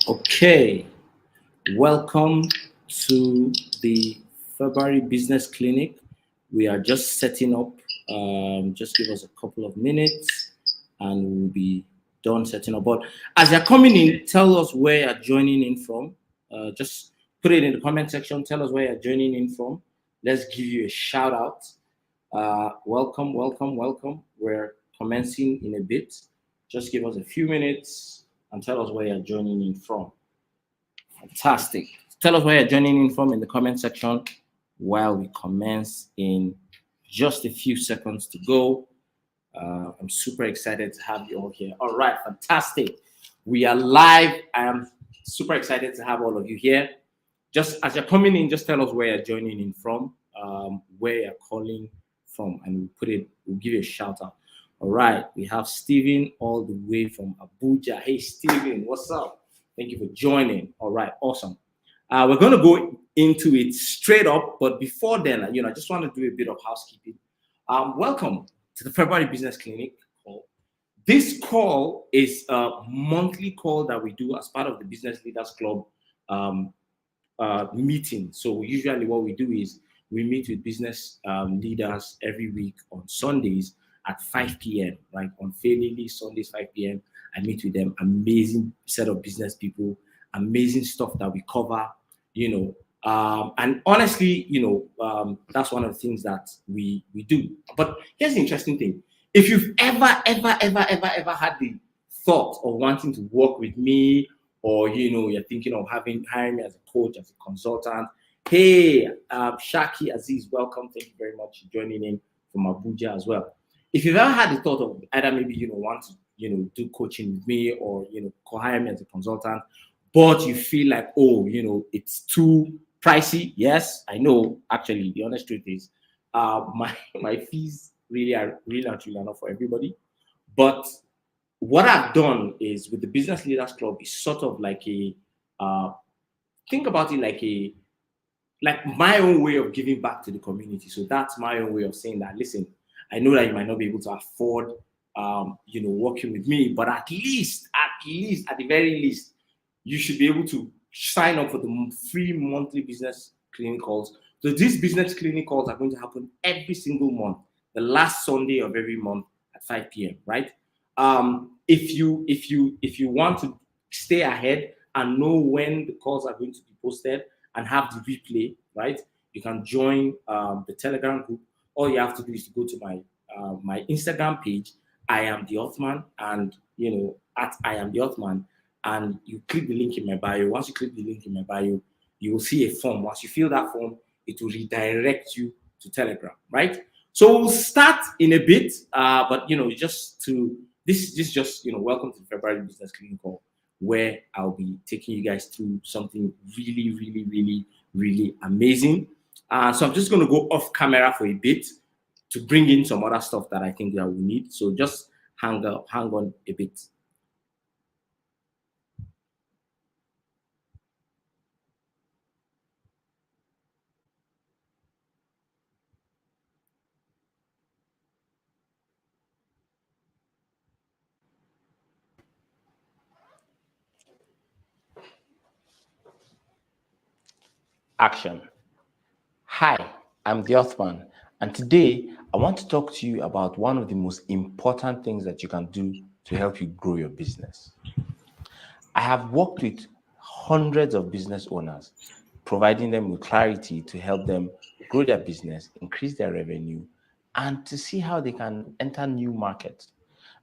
Okay, welcome to the February Business Clinic. We are just setting up. Just give us a couple of minutes and we'll be done setting up. But as you're coming in, tell us where you're joining in from. Just put it in the comment section. Tell us where you're joining in from. Let's give you a shout out. Welcome, welcome, welcome. We're commencing in a bit. Just give us a few minutes and tell us where you're joining in from. Fantastic. Tell us where you're joining in from in the comment section while we commence in just a few seconds to go. I'm super excited to have you all here. All right, fantastic. We are live. I am super excited to have all of you here. Just as you're coming in, just tell us where you're joining in from, where you're calling from, and we'll give you a shout out. All right, we have Steven all the way from Abuja. Hey, Steven, what's up? Thank you for joining. All right, awesome. We're going to go into it straight up, but before then, I just want to do a bit of housekeeping. Welcome to the February Business Clinic call. This call is a monthly call that we do as part of the Business Leaders Club meeting. So usually what we do is we meet with business leaders every week on Sundays at 5 p.m. right on Fairly Sundays 5 p.m. I meet with them. Amazing set of business people, amazing stuff that we cover. And honestly, that's one of the things that we do. But here's the interesting thing: if you've ever had the thought of wanting to work with me, or you're thinking of hiring me as a coach, as a consultant, hey, Shaki Aziz, welcome. Thank you very much for joining in from Abuja as well. If you've ever had the thought of either maybe want to do coaching with me, or hire me as a consultant, but you feel like, it's too pricey. Yes, I know. Actually, the honest truth is, my fees really are not for everybody. But what I've done is, with the Business Leaders Club, is sort of like think about it like my own way of giving back to the community. So that's my own way of saying that, listen, I know that you might not be able to afford, working with me, but at the very least, you should be able to sign up for the free monthly business clinic calls. So these business clinic calls are going to happen every single month, the last Sunday of every month at 5 p.m. Right? If you want to stay ahead and know when the calls are going to be posted and have the replay, right? You can join the Telegram group. All you have to do is to go to my Instagram page, I am the Othman, and at I am the Othman, and you click the link in my bio. Once you click the link in my bio, you will see a form. Once you fill that form, it will redirect you to Telegram, right? So we'll start in a bit, but this is just welcome to the February Business Clinic Call, where I'll be taking you guys through something really, really, really, really amazing. So I'm just going to go off camera for a bit to bring in some other stuff that I think that we need. So just hang on a bit. Action. Hi, I'm the Othman, and today I want to talk to you about one of the most important things that you can do to help you grow your business. I have worked with hundreds of business owners, providing them with clarity to help them grow their business, increase their revenue, and to see how they can enter new markets.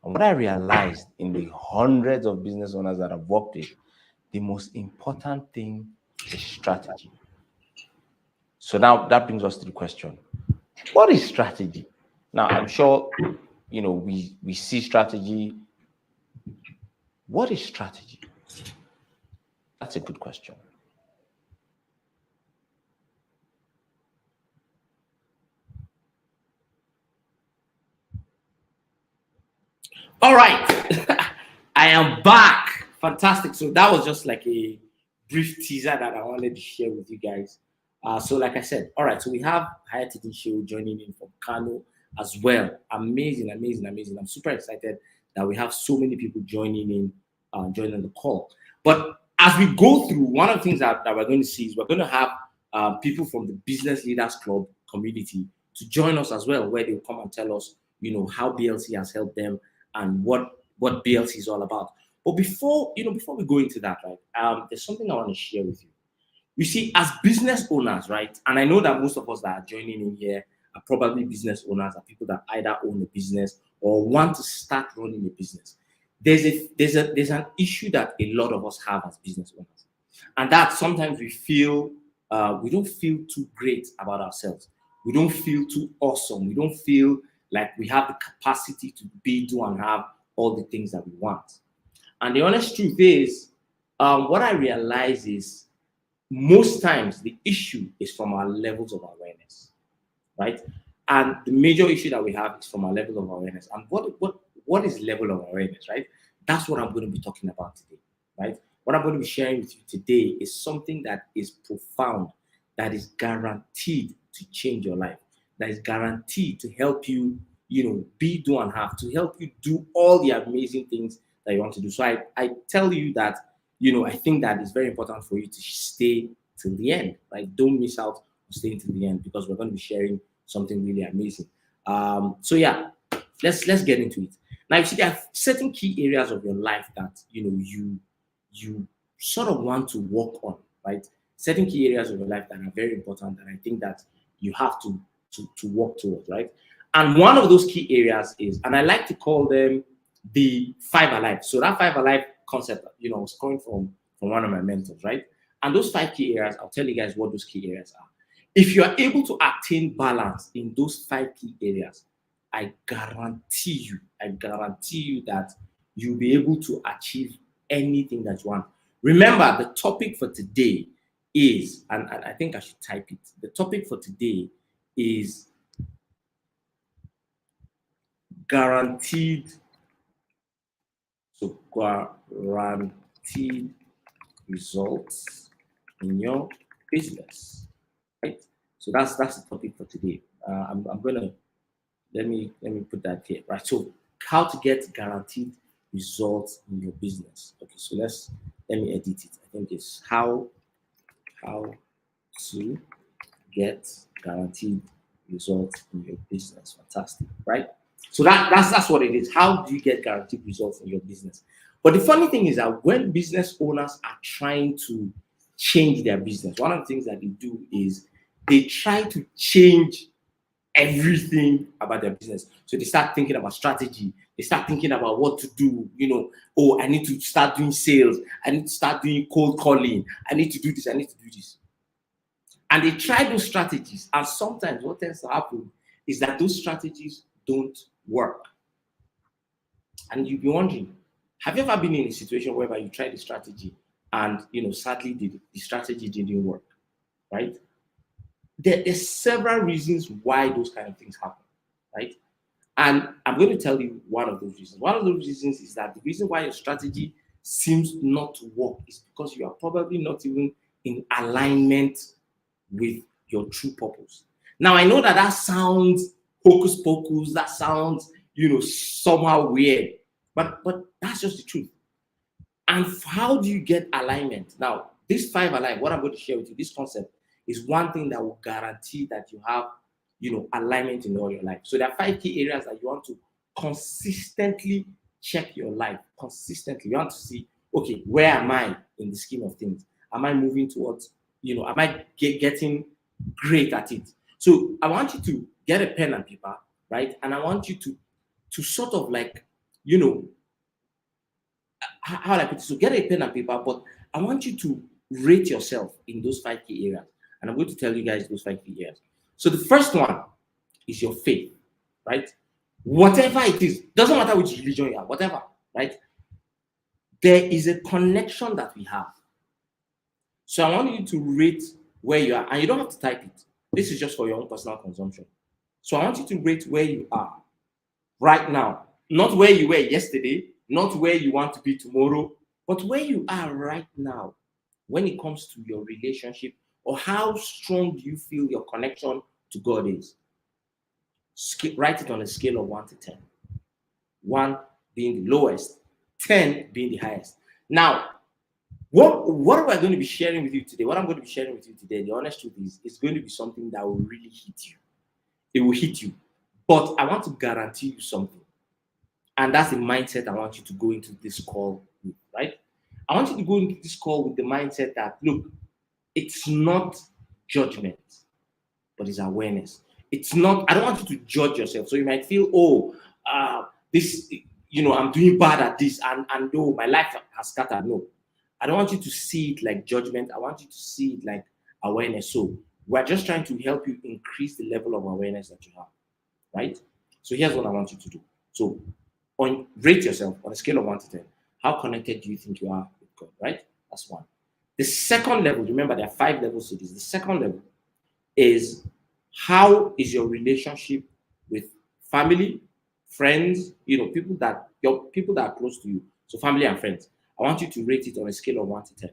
And what I realized in the hundreds of business owners that I've worked with, the most important thing is strategy. So now that brings us to the question: what is strategy? Now, I'm sure we see strategy. What is strategy? That's a good question. All right, I am back. Fantastic. So that was just like a brief teaser that I wanted to share with you guys. So like I said, all right, so we have Hayati Show joining in from Kano as well. Amazing, amazing, amazing. I'm super excited that we have so many people joining the call. But as we go through, one of the things that we're going to see is we're going to have people from the Business Leaders Club community to join us as well, where they'll come and tell us, how BLC has helped them and what BLC is all about. But before we go into that, right, there's something I want to share with you. You see, as business owners, right, and I know that most of us that are joining in here are probably business owners, are people that either own a business or want to start running a business. There's an issue that a lot of us have as business owners, and that sometimes we don't feel too great about ourselves. We don't feel too awesome. We don't feel like we have the capacity to do, and have all the things that we want. And the honest truth is, what I realize is most times the issue is from our levels of awareness, right? And the major issue that we have is from our level of awareness. And what is level of awareness, right? That's what I'm going to be talking about today, right? What I'm going to be sharing with you today is something that is profound, that is guaranteed to change your life, that is guaranteed to help you, be, do, and have, to help you do all the amazing things that you want to do. So I tell you that, I think that it's very important for you to stay till the end, right? Don't miss out on staying till the end, because we're going to be sharing something really amazing. So yeah, let's get into it. Now, you see, there are certain key areas of your life that you sort of want to work on, right? Certain key areas of your life that are very important, and I think that you have to work towards, right? And one of those key areas is, and I like to call them the 5 alive. So that 5 alive concept, was coming from one of my mentors, right? And those 5 key areas, I'll tell you guys what those key areas are. If you are able to attain balance in those 5 key areas, I guarantee you that you'll be able to achieve anything that you want. Remember, the topic for today is, and I think I should type it. The topic for today is guaranteed. So guaranteed results in your business, right? So that's the topic for today. I'm gonna let me put that here, right? So how to get guaranteed results in your business. Okay, so let me edit it. I think it's how to get guaranteed results in your business. Fantastic, right? So that's what it is. How do you get guaranteed results in your business? But the funny thing is that when business owners are trying to change their business, one of the things that they do is they try to change everything about their business. So they start thinking about strategy. They start thinking about what to do. Oh, I need to start doing sales. I need to start doing cold calling. I need to do this. I need to do this. And they try those strategies. And sometimes what tends to happen is that those strategies don't work. And you'll be wondering, have you ever been in a situation whereby you tried a strategy and sadly the strategy didn't work, right? There's several reasons why those kind of things happen, right? And I'm going to tell you one of those reasons. One of those reasons is that the reason why your strategy seems not to work is because you are probably not even in alignment with your true purpose. Now, I know that sounds hocus pocus, that sounds, somehow weird, but that's just the truth. And how do you get alignment? Now, this 5 alignment, what I'm going to share with you, this concept is one thing that will guarantee that you have, alignment in all your life. So there are 5 key areas that you want to consistently check your life. Consistently, you want to see, okay, where am I in the scheme of things? Am I moving towards, am I getting great at it? So I want you to get a pen and paper, right? And I want you to sort of like, how I put it. So get a pen and paper, but I want you to rate yourself in those 5 key areas. And I'm going to tell you guys those 5 key areas. So the first one is your faith, right? Whatever it is, doesn't matter which religion you have, whatever, right? There is a connection that we have. So I want you to rate where you are, and you don't have to type it. This is just for your own personal consumption. So I want you to rate where you are right now, not where you were yesterday, not where you want to be tomorrow, but where you are right now when it comes to your relationship, or how strong do you feel your connection to God is. Write it on a scale of 1 to 10. 1 being the lowest, 10 being the highest. Now, What am I going to be sharing with you today? What I'm going to be sharing with you today, the honest truth is, it's going to be something that will really hit you. It will hit you. But I want to guarantee you something. And that's the mindset I want you to go into this call with, right? I want you to go into this call with the mindset that, look, it's not judgment, but it's awareness. It's not, I don't want you to judge yourself. So you might feel, oh, this, I'm doing bad at this, and oh, my life has scattered. No, I don't want you to see it like judgment. I want you to see it like awareness. So we're just trying to help you increase the level of awareness that you have, right? So here's what I want you to do. So rate yourself on a scale of 1 to 10. How connected do you think you are with God, right? That's one. The second level, remember there are 5 levels to this. The second level is, how is your relationship with family, friends, people that are close to you. So family and friends. I want you to rate it on a scale of 1 to 10.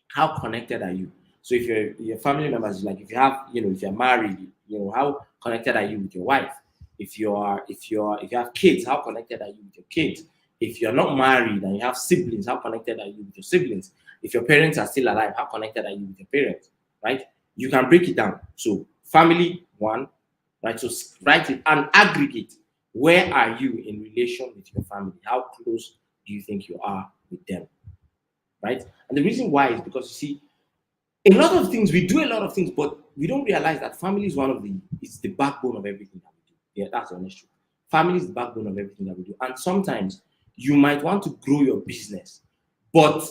How connected are you? So if your family members, like if you're married, how connected are you with your wife? If you have kids, how connected are you with your kids? If you're not married and you have siblings, how connected are you with your siblings? If your parents are still alive, how connected are you with your parents? Right? You can break it down. So family, 1, right? So write it and aggregate. Where are you in relation with your family? How close do you think you are with them? Right? And the reason why is because, you see, a lot of things, we do a lot of things, but we don't realize that family is it's the backbone of everything that we do. Yeah, that's the honest truth. Family is the backbone of everything that we do. And sometimes you might want to grow your business, but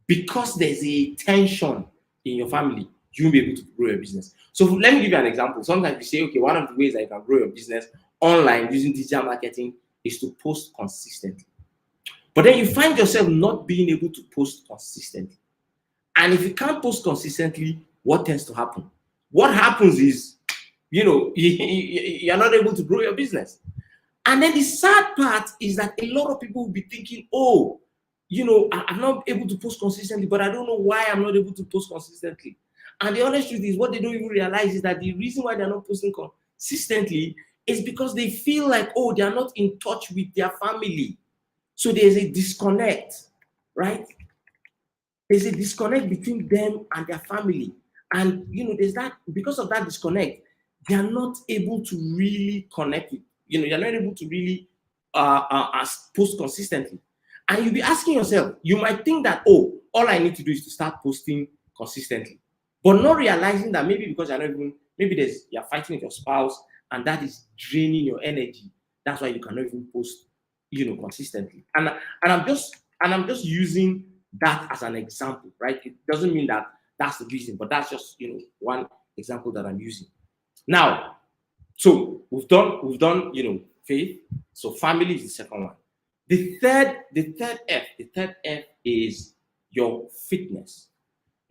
because there's a tension in your family, you won't be able to grow your business. So let me give you an example. Sometimes you say, okay, one of the ways that you can grow your business online using digital marketing is to post consistently. But then you find yourself not being able to post consistently. And if you can't post consistently, what tends to happen? What happens is, you're not able to grow your business. And then the sad part is that a lot of people will be thinking, oh, I'm not able to post consistently, but I don't know why I'm not able to post consistently. And the honest truth is, what they don't even realize is that the reason why they're not posting consistently is because they feel like, oh, they're not in touch with their family. So there's a disconnect, right? There's a disconnect between them and their family. And, there's that, because of that disconnect, they are not able to really connect with, you're not able to really post consistently. And you'll be asking yourself, you might think that, oh, all I need to do is to start posting consistently. But not realizing that maybe because you're fighting with your spouse and that is draining your energy. That's why you cannot even post, consistently. And I'm just using that as an example, right? It doesn't mean that that's the reason, but that's just one example that I'm using. Now, so we've done faith. So family is the second one. The third F is your fitness.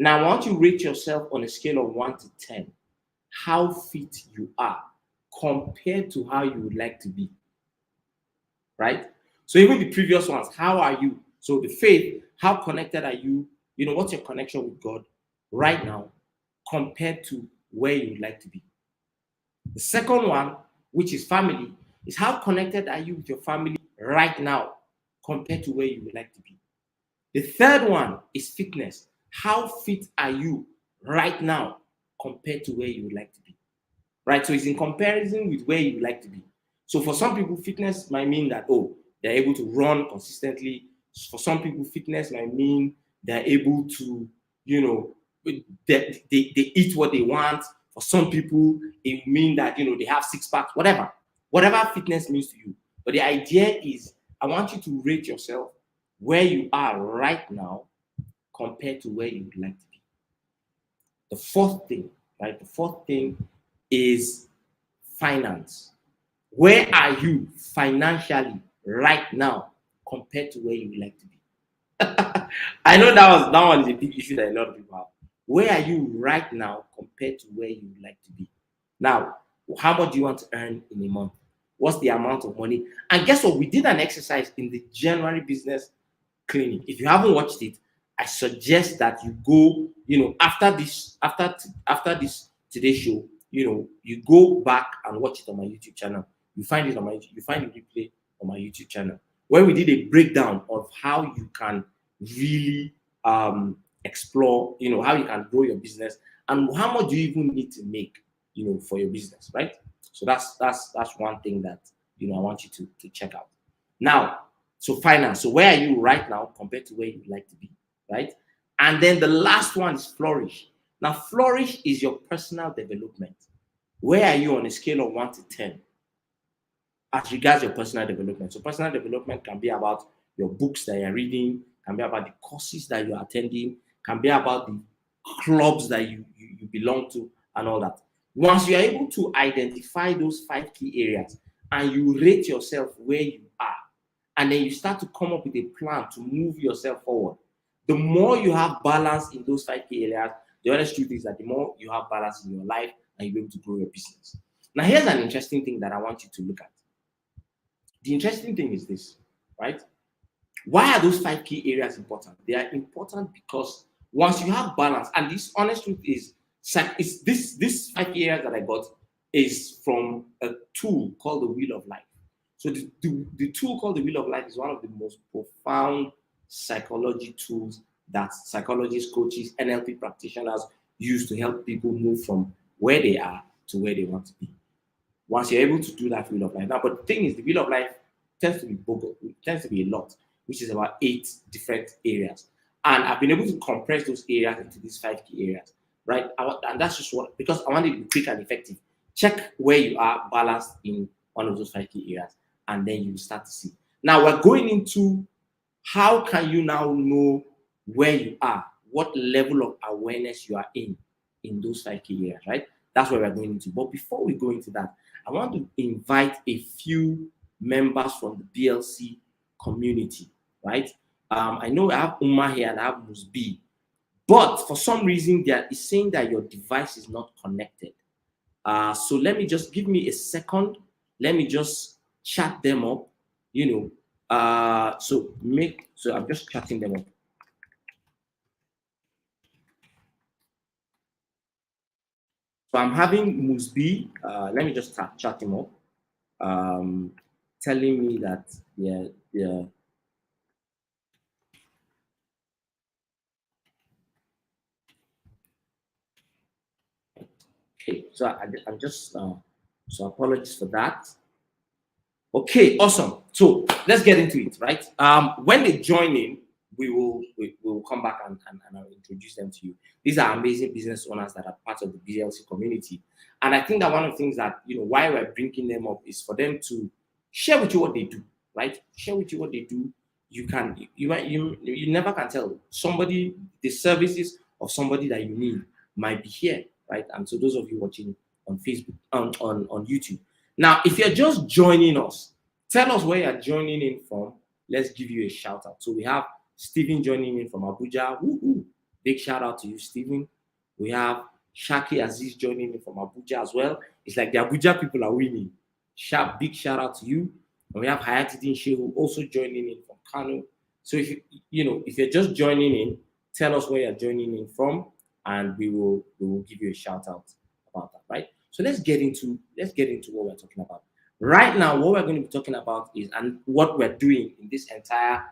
Now I want you to rate yourself on a scale of 1 to 10, how fit you are compared to how you would like to be. Right? So even the previous ones, how are you? So the faith, how connected are you? What's your connection with God right now compared to where you would like to be? The second one, which is family, is how connected are you with your family right now compared to where you would like to be? The third one is fitness. How fit are you right now compared to where you would like to be? Right? So it's in comparison with where you would like to be. So for some people, fitness might mean that, oh, they're able to run consistently. For some people, fitness might mean they're able to, they eat what they want. For some people, it means that, they have 6 packs, whatever fitness means to you. But the idea is, I want you to rate yourself where you are right now compared to where you would like to be. The fourth thing, right? The fourth thing is finance. Where are you financially right now compared to where you would like to be? I know that one is a big issue that a lot of people have. Where are you right now compared to where you would like to be? Now, how much do you want to earn in a month? What's the amount of money? And guess what? We did an exercise in the January business clinic. If you haven't watched it, I suggest that you go, after this today's show, you go back and watch it on my YouTube channel. You find the replay on my YouTube channel, where we did a breakdown of how you can really explore, how you can grow your business and how much do you even need to make, for your business, right? So that's one thing that I want you to check out. Now, so finance. So where are you right now compared to where you'd like to be, right? And then the last one is flourish. Now, flourish is your personal development. Where are you on a scale of 1 to 10 as regards your personal development? So personal development can be about your books that you're reading, can be about the courses that you're attending, can be about the clubs that you belong to and all that. Once you're able to identify those 5 key areas and you rate yourself where you are, and then you start to come up with a plan to move yourself forward, the more you have balance in those 5 key areas, the honest truth is that the more you have balance in your life and you'll be able to grow your business. Now, here's an interesting thing that I want you to look at. The interesting thing is this, right? Why are those 5 key areas important? They are important because once you have balance, and this honest truth is this 5 key areas that I got is from a tool called the Wheel of Life. So the tool called the Wheel of Life is one of the most profound psychology tools that psychologists, coaches, NLP practitioners use to help people move from where they are to where they want to be. Once you're able to do that Wheel of Life. Now, but the thing is, the Wheel of Life tends to be bogo, it tends to be a lot, which is about 8 different areas. And I've been able to compress those areas into these 5 key areas, right? And that's just what, because I want it to be quick and effective. Check where you are balanced in one of those 5 key areas, and then you start to see. Now, we're going into how can you now know where you are, what level of awareness you are in those 5 key areas, right? That's where we're going into. But before we go into that, I want to invite a few members from the BLC community, right? I know I have Uma here and I have Musbi, but for some reason, there is saying that your device is not connected. So let me just give me a second. Let me just chat them up, so I'm just chatting them up. So I'm having Musbi. Let me just chat him up. Telling me that yeah. Okay, so I'm just so apologies for that. Okay, awesome. So let's get into it, right? When they join in, we will come back and I'll introduce them to you. These are amazing business owners that are part of the BLC community, and I think that one of the things that why we're bringing them up is for them to share with you what they do, right? Share with you what they do. You never can tell somebody the services of somebody that you need might be here, right? And so those of you watching on Facebook, on YouTube. Now, if you're just joining us, tell us where you're joining in from. Let's give you a shout out. So we have Stephen joining in from Abuja. Woo-hoo. Big shout out to you, Stephen. We have Shaki Aziz joining in from Abuja as well. It's like the Abuja people are winning. Big shout out to you. And we have Hayatuddin Shehu also joining in from Kano. So if you're just joining in, tell us where you're joining in from, and we will give you a shout out about that, right? So let's get into what we're talking about. Right now, what we're going to be talking about is, and what we're doing in this entire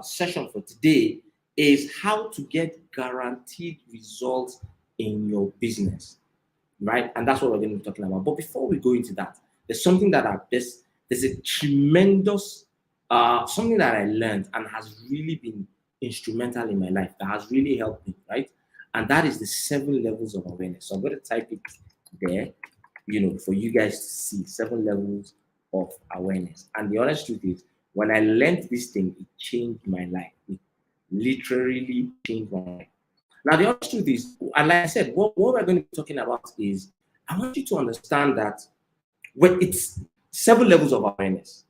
session for today is how to get guaranteed results in your business, right? And that's what we're going to be talking about. But before we go into that, there's something that there's a tremendous something that I learned and has really been instrumental in my life, that has really helped me, right? And that is the 7 levels of awareness. So I'm going to type it there, for you guys to see 7 levels of awareness. And the honest truth is, when I learned this thing, it changed my life. It literally changed my life. Now, the honest truth is, and like I said, what we're going to be talking about is, I want you to understand that when it's 7 levels of awareness,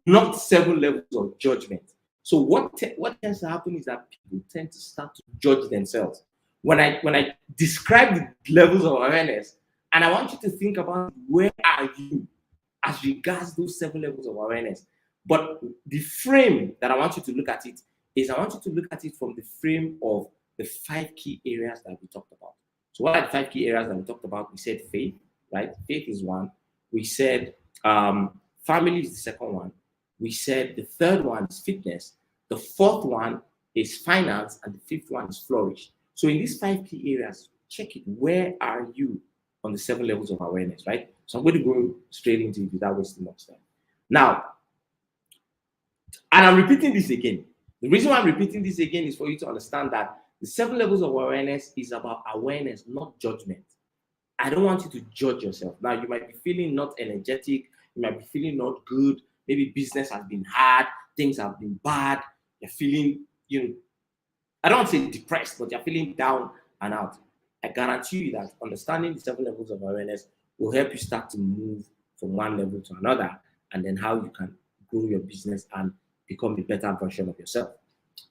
not 7 levels of judgment. So what tends to happen is that people tend to start to judge themselves. When I describe the levels of awareness, and I want you to think about where are you as regards those 7 levels of awareness. But the frame that I want you to look at it is, I want you to look at it from the frame of the 5 key areas that we talked about. So what are the 5 key areas that we talked about? We said faith, right? Faith is one. We said family is the second one. We said the third one is fitness. The fourth one is finance, and the fifth one is flourish. So in these 5 key areas, check it. Where are you on the 7 levels of awareness, right? So I'm going to go straight into it without wasting much time. Now, and I'm repeating this again. The reason why I'm repeating this again is for you to understand that the 7 levels of awareness is about awareness, not judgment. I don't want you to judge yourself. Now, you might be feeling not energetic. You might be feeling not good. Maybe business has been hard. Things have been bad. You're feeling, I don't want to say depressed, but you're feeling down and out. I guarantee you that understanding the 7 levels of awareness will help you start to move from one level to another, and then how you can grow your business and become a better version of yourself.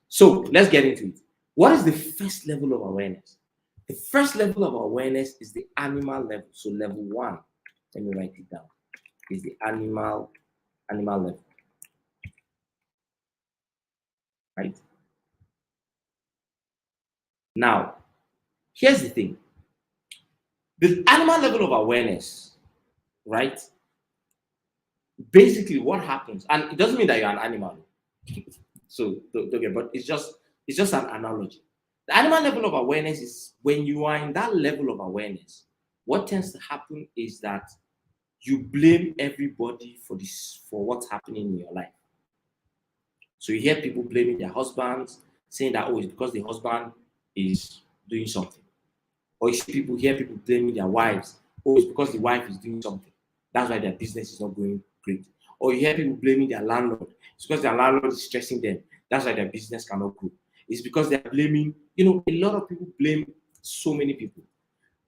So let's get into it. What is the first level of awareness? The first level of awareness is the animal level. So level 1, let me write it down, is the animal level. Right? Now, here's the thing. The animal level of awareness, right? Basically, what happens, and it doesn't mean that you're an animal. So don't get, but it's just an analogy. The animal level of awareness is when you are in that level of awareness, what tends to happen is that you blame everybody for what's happening in your life. So you hear people blaming their husbands, saying that, oh, it's because the husband is doing something. Or you see hear people blaming their wives, oh, it's because the wife is doing something. That's why their business is not going great. Or you hear people blaming their landlord. It's because their landlord is stressing them. That's why their business cannot grow. It's because they're blaming, a lot of people blame so many people.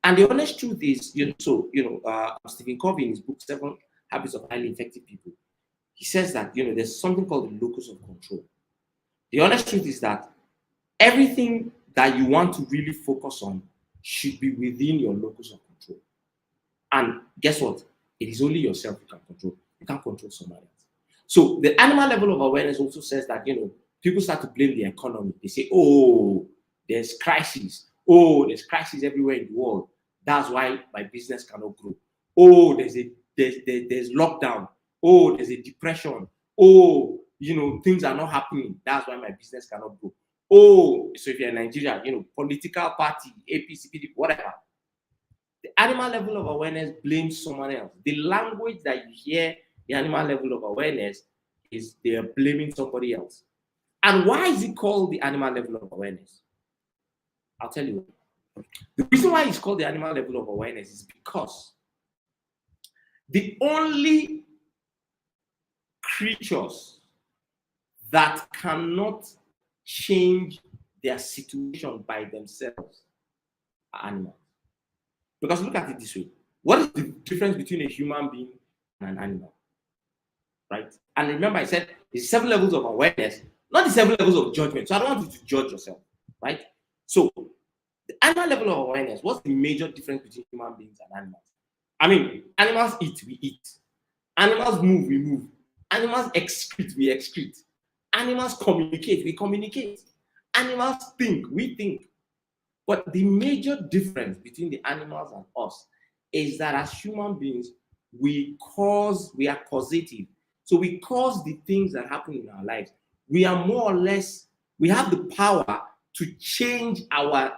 And the honest truth is, Stephen Covey in his book, 7 Habits of Highly Effective People, he says that, there's something called the locus of control. The honest truth is that everything that you want to really focus on should be within your locus of control. And guess what? It is only yourself you can control. You can't control somebody else. So the animal level of awareness also says that, people start to blame the economy. They say, oh, there's crisis. Oh, there's crisis everywhere in the world. That's why my business cannot grow. Oh, there's lockdown. Oh, there's a depression. Oh, things are not happening. That's why my business cannot grow. Oh, so if you're in Nigeria, political party, APC, PDP, whatever. The animal level of awareness blames someone else. The language that you hear, the animal level of awareness, is they're blaming somebody else. And why is it called the animal level of awareness? I'll tell you. The reason why it's called the animal level of awareness is because the only creatures that cannot change their situation by themselves are animals. Because look at it this way. What is the difference between a human being and an animal? Right? And remember, I said it's 7 levels of awareness, not the 7 levels of judgment. So I don't want you to judge yourself. Right? So the animal level of awareness, what's the major difference between human beings and animals? I mean, animals eat, we eat. Animals move, we move. Animals excrete, we excrete. Animals communicate, we communicate. Animals think, we think. But the major difference between the animals and us is that as human beings, we are causative. So we cause the things that happen in our lives. We are more or less, we have the power to change our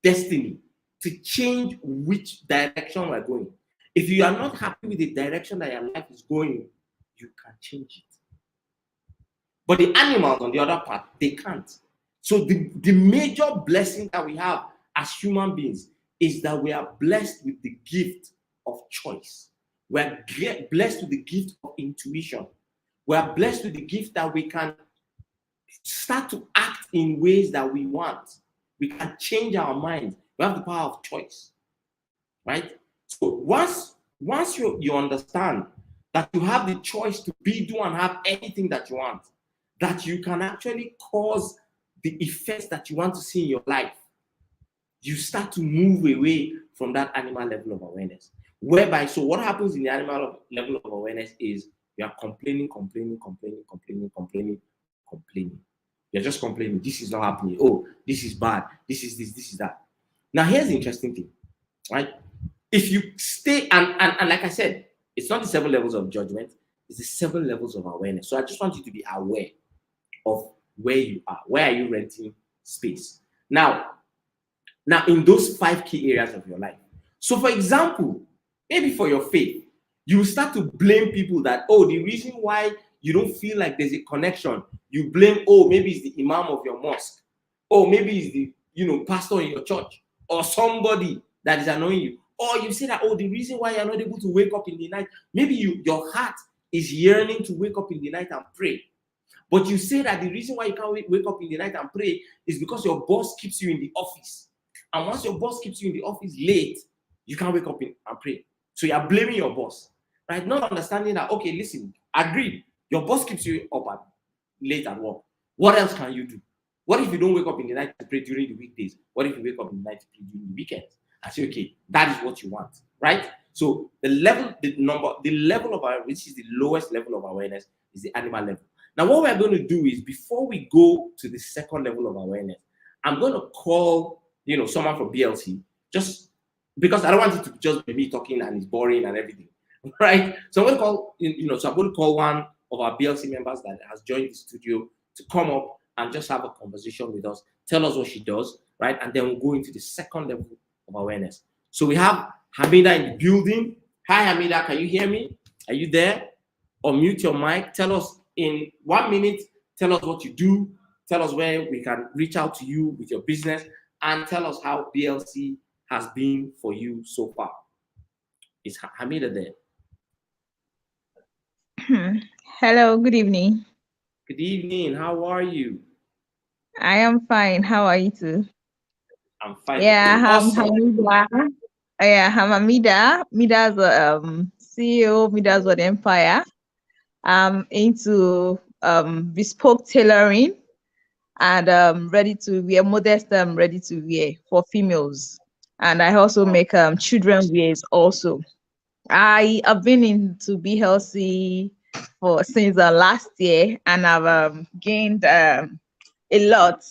destiny, to change which direction we're going. If you are not happy with the direction that your life is going, you can change it. But the animals, on the other part, they can't. So the major blessing that we have as human beings is that we are blessed with the gift of choice. We are blessed with the gift of intuition. We are blessed with the gift that we can start to act in ways that we want. We can change our minds. We have the power of choice. Right? So once you understand that you have the choice to be, do, and have anything that you want, that you can actually cause the effects that you want to see in your life, you start to move away from that animal level of awareness. Whereby, so what happens in the animal level of awareness is you are complaining. You're just complaining. This is not happening. Oh, this is bad. This is that. Now, here's the interesting thing, right? If you stay, and like I said, it's not the 7 levels of judgment, it's the 7 levels of awareness. So I just want you to be aware of where you are. Where are you renting space? Now in those 5 key areas of your life. So for example, maybe for your faith, you start to blame people that, oh, the reason why you don't feel like there's a connection, you blame, oh, maybe it's the imam of your mosque, or maybe it's the pastor in your church, or somebody that is annoying you. Or you say that, oh, the reason why you're not able to wake up in the night, maybe your heart is yearning to wake up in the night and pray. But you say that the reason why you can't wake up in the night and pray is because your boss keeps you in the office. And once your boss keeps you in the office late, you can't wake up and pray. So you're blaming your boss, right? Not understanding that, okay, listen, agreed, your boss keeps you up late at work. What else can you do? What if you don't wake up in the night to pray during the weekdays? What if you wake up in the night to pray during the weekends? I say, okay, that is what you want, right? So the level of our, which is the lowest level of awareness, is the animal level. Now, what we're going to do is, before we go to the second level of awareness, I'm going to call, someone from BLC, just because I don't want it to just be me talking and it's boring and everything, right? So I'm going to call, so I'm going to call one of our BLC members that has joined the studio to come up and just have a conversation with us, tell us what she does, right? And then we'll go into the second level of awareness. So we have Hamida in the building. Hi, Hamida, can you hear me? Are you there? Or mute your mic. Tell us in 1 minute, tell us what you do, tell us where we can reach out to you with your business, and tell us how BLC has been for you so far. Is Hamida there? Hello, good evening. Good evening. How are you? I am fine. How are you too? I'm fine. Yeah, I'm Awesome. Hamida. Yeah, I'm Amida. Mida's CEO of Mida's World Empire. I'm into bespoke tailoring and ready to wear, modest ready to wear for females. And I also make children wears also. I have been into Be Healthy for since last year, and I've gained a lot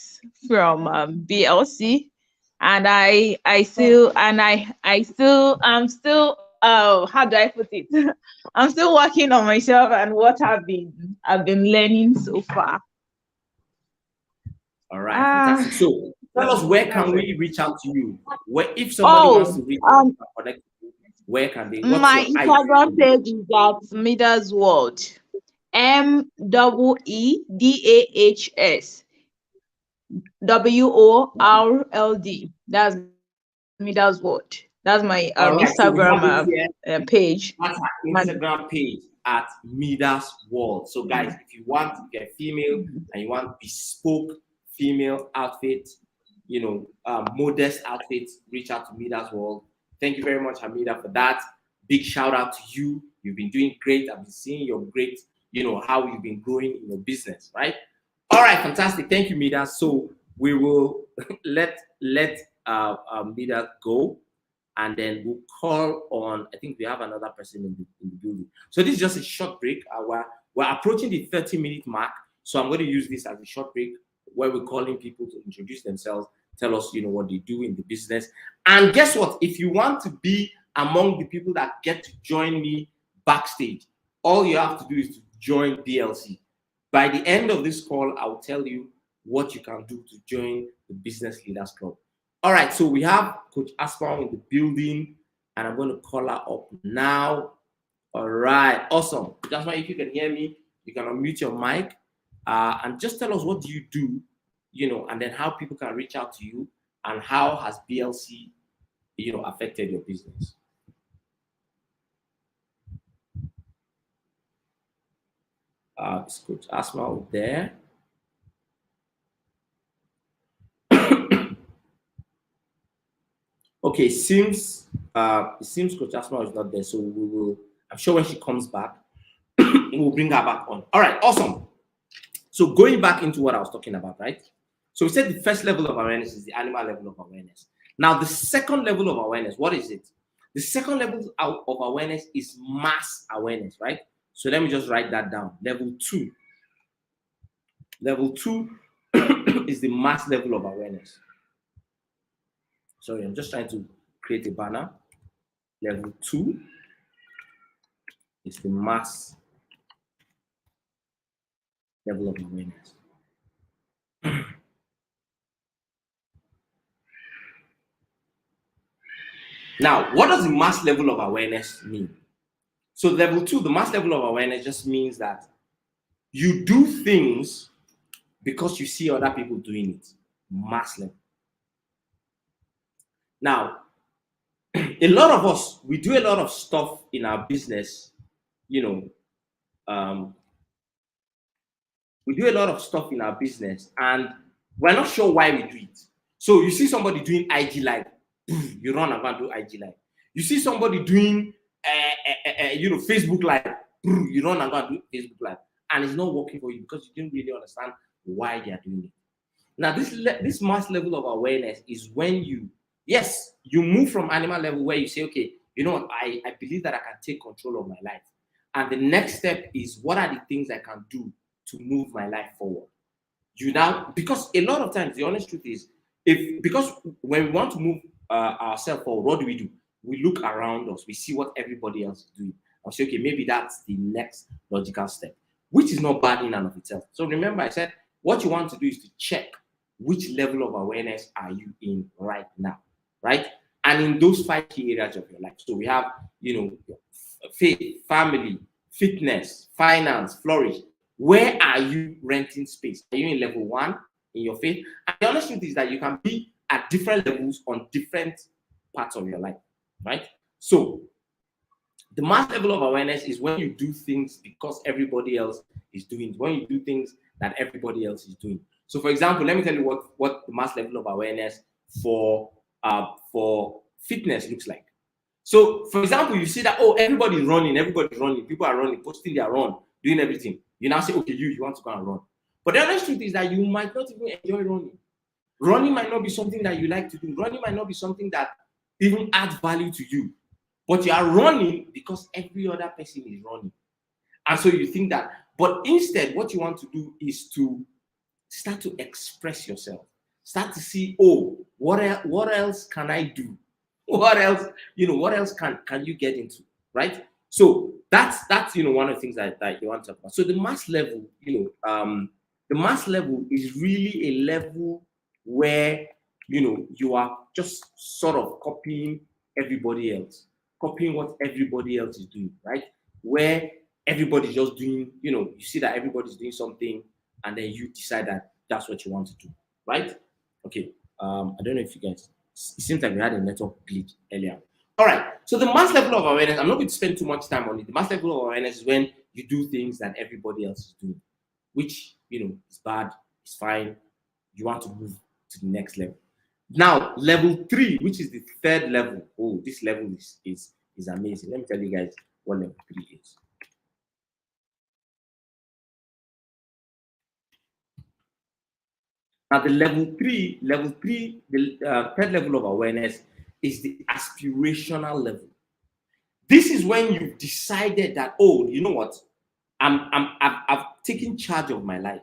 from BLC, and I'm still how do I put it? I'm still working on myself and what I've been learning so far. All right, fantastic. So tell us, where can we reach out to you? Where, if somebody wants Oh, to reach out and connect with you, where can they? What's my your ID? Instagram page is at Midas World. MEEDAHS WORLD. That's Midas World. That's my All right, so we have it Instagram here. page. That's our Instagram page at Midas World. So guys, if you want to get female and you want bespoke female outfit, modest outfits, reach out to Midas World. Thank you very much, Hamida, for that. Big shout out to you. You've been doing great. I've been seeing your great, how you've been growing in your business, right? All right, fantastic. Thank you, Midas. So we will let Midas go, and then we'll call on, I think we have another person in the building. So this is just a short break. We're approaching the 30-minute mark. So I'm going to use this as a short break where we're calling people to introduce themselves, tell us, what they do in the business. And guess what? If you want to be among the people that get to join me backstage, all you have to do is to join BLC. By the end of this call, I'll tell you what you can do to join the Business Leaders Club. All right, so we have Coach Aspa in the building, and I'm going to call her up now. All right, awesome. That's why if you can hear me, you can unmute your mic and just tell us what do you do, and then how people can reach out to you, and how has BLC, affected your business. Is Coach Asma there? Okay, it seems Coach Asma is not there, so we will. I'm sure when she comes back, we'll bring her back on. All right, awesome. So going back into what I was talking about, right? So we said the first level of awareness is the animal level of awareness. Now, the second level of awareness, what is it? The second level of awareness is mass awareness, right? So let me just write that down. Level 2. Level 2 is the mass level of awareness. Sorry, I'm just trying to create a banner. Level 2 is the mass level of awareness. Now, what does the mass level of awareness mean? So level 2, the mass level of awareness just means that you do things because you see other people doing it. Mass level. Now, a lot of us, we do a lot of stuff in our business, you know, we do a lot of stuff in our business and we're not sure why we do it. So you see somebody doing IG Live, you run and go and do IG Live. You see somebody doing, Facebook Live, you run and go and do Facebook Live. And it's not working for you because you didn't really understand why they are doing it. Now, this mass level of awareness is when you move from animal level where you say, okay, you know what, I believe that I can take control of my life. And the next step is, what are the things I can do to move my life forward? Because a lot of times, the honest truth is, because when we want to move ourselves forward, what do? We look around us, we see what everybody else is doing. I'll say, okay, maybe that's the next logical step, which is not bad in and of itself. So remember, I said, what you want to do is to check which level of awareness are you in right now, right? And in those 5 key areas of your life. So we have, faith, family, fitness, finance, flourish. Where are you renting space? Are you in level 1 in your faith? And the honest truth is that you can be at different levels on different parts of your life, right? So the mass level of awareness is when you do things because everybody else is doing. When you do things that everybody else is doing. So, for example, let me tell you what the mass level of awareness for fitness looks like. So, for example, you see that, everybody's running, people are running, posting their run, doing everything. You now say, okay, you want to go and run. But the honest truth is that you might not even enjoy running. Running might not be something that you like to do. Running might not be something that even adds value to you. But you are running because every other person is running. And so you think that, but instead, what you want to do is to start to express yourself. Start to see, what else can I do? What else can you get into, right? So that's one of the things that you want to talk about. So the mass level, the mass level is really a level where you are just sort of copying everybody else, copying what everybody else is doing, right? Where everybody's just doing, you see that everybody's doing something, and then you decide that that's what you want to do, right? Okay. I don't know if you guys. It seems like we had a network glitch earlier. All right. So the mass level of awareness, I'm not going to spend too much time on it. The mass level of awareness is when you do things that everybody else is doing, which is bad, it's fine. You want to move to the next level. Now, level 3, which is the third level. Oh, this level is amazing. Let me tell you guys what level 3 is. Now, the level 3, the third level of awareness is the aspirational level. This is when you've decided that, you know what, I've taken charge of my life.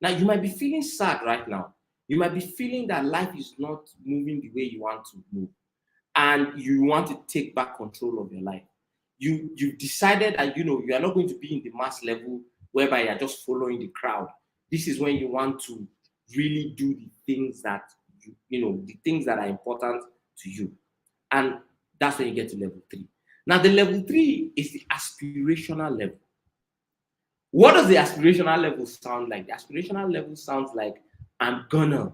Now, you might be feeling sad right now. You might be feeling that life is not moving the way you want to move, and you want to take back control of your life. You've decided that you are not going to be in the mass level whereby you're just following the crowd. This is when you want to really do the things that the things that are important to you, and that's when you get to level 3. Now, the level 3 is the aspirational level. What does the aspirational level sound like? The aspirational level sounds like I'm gonna.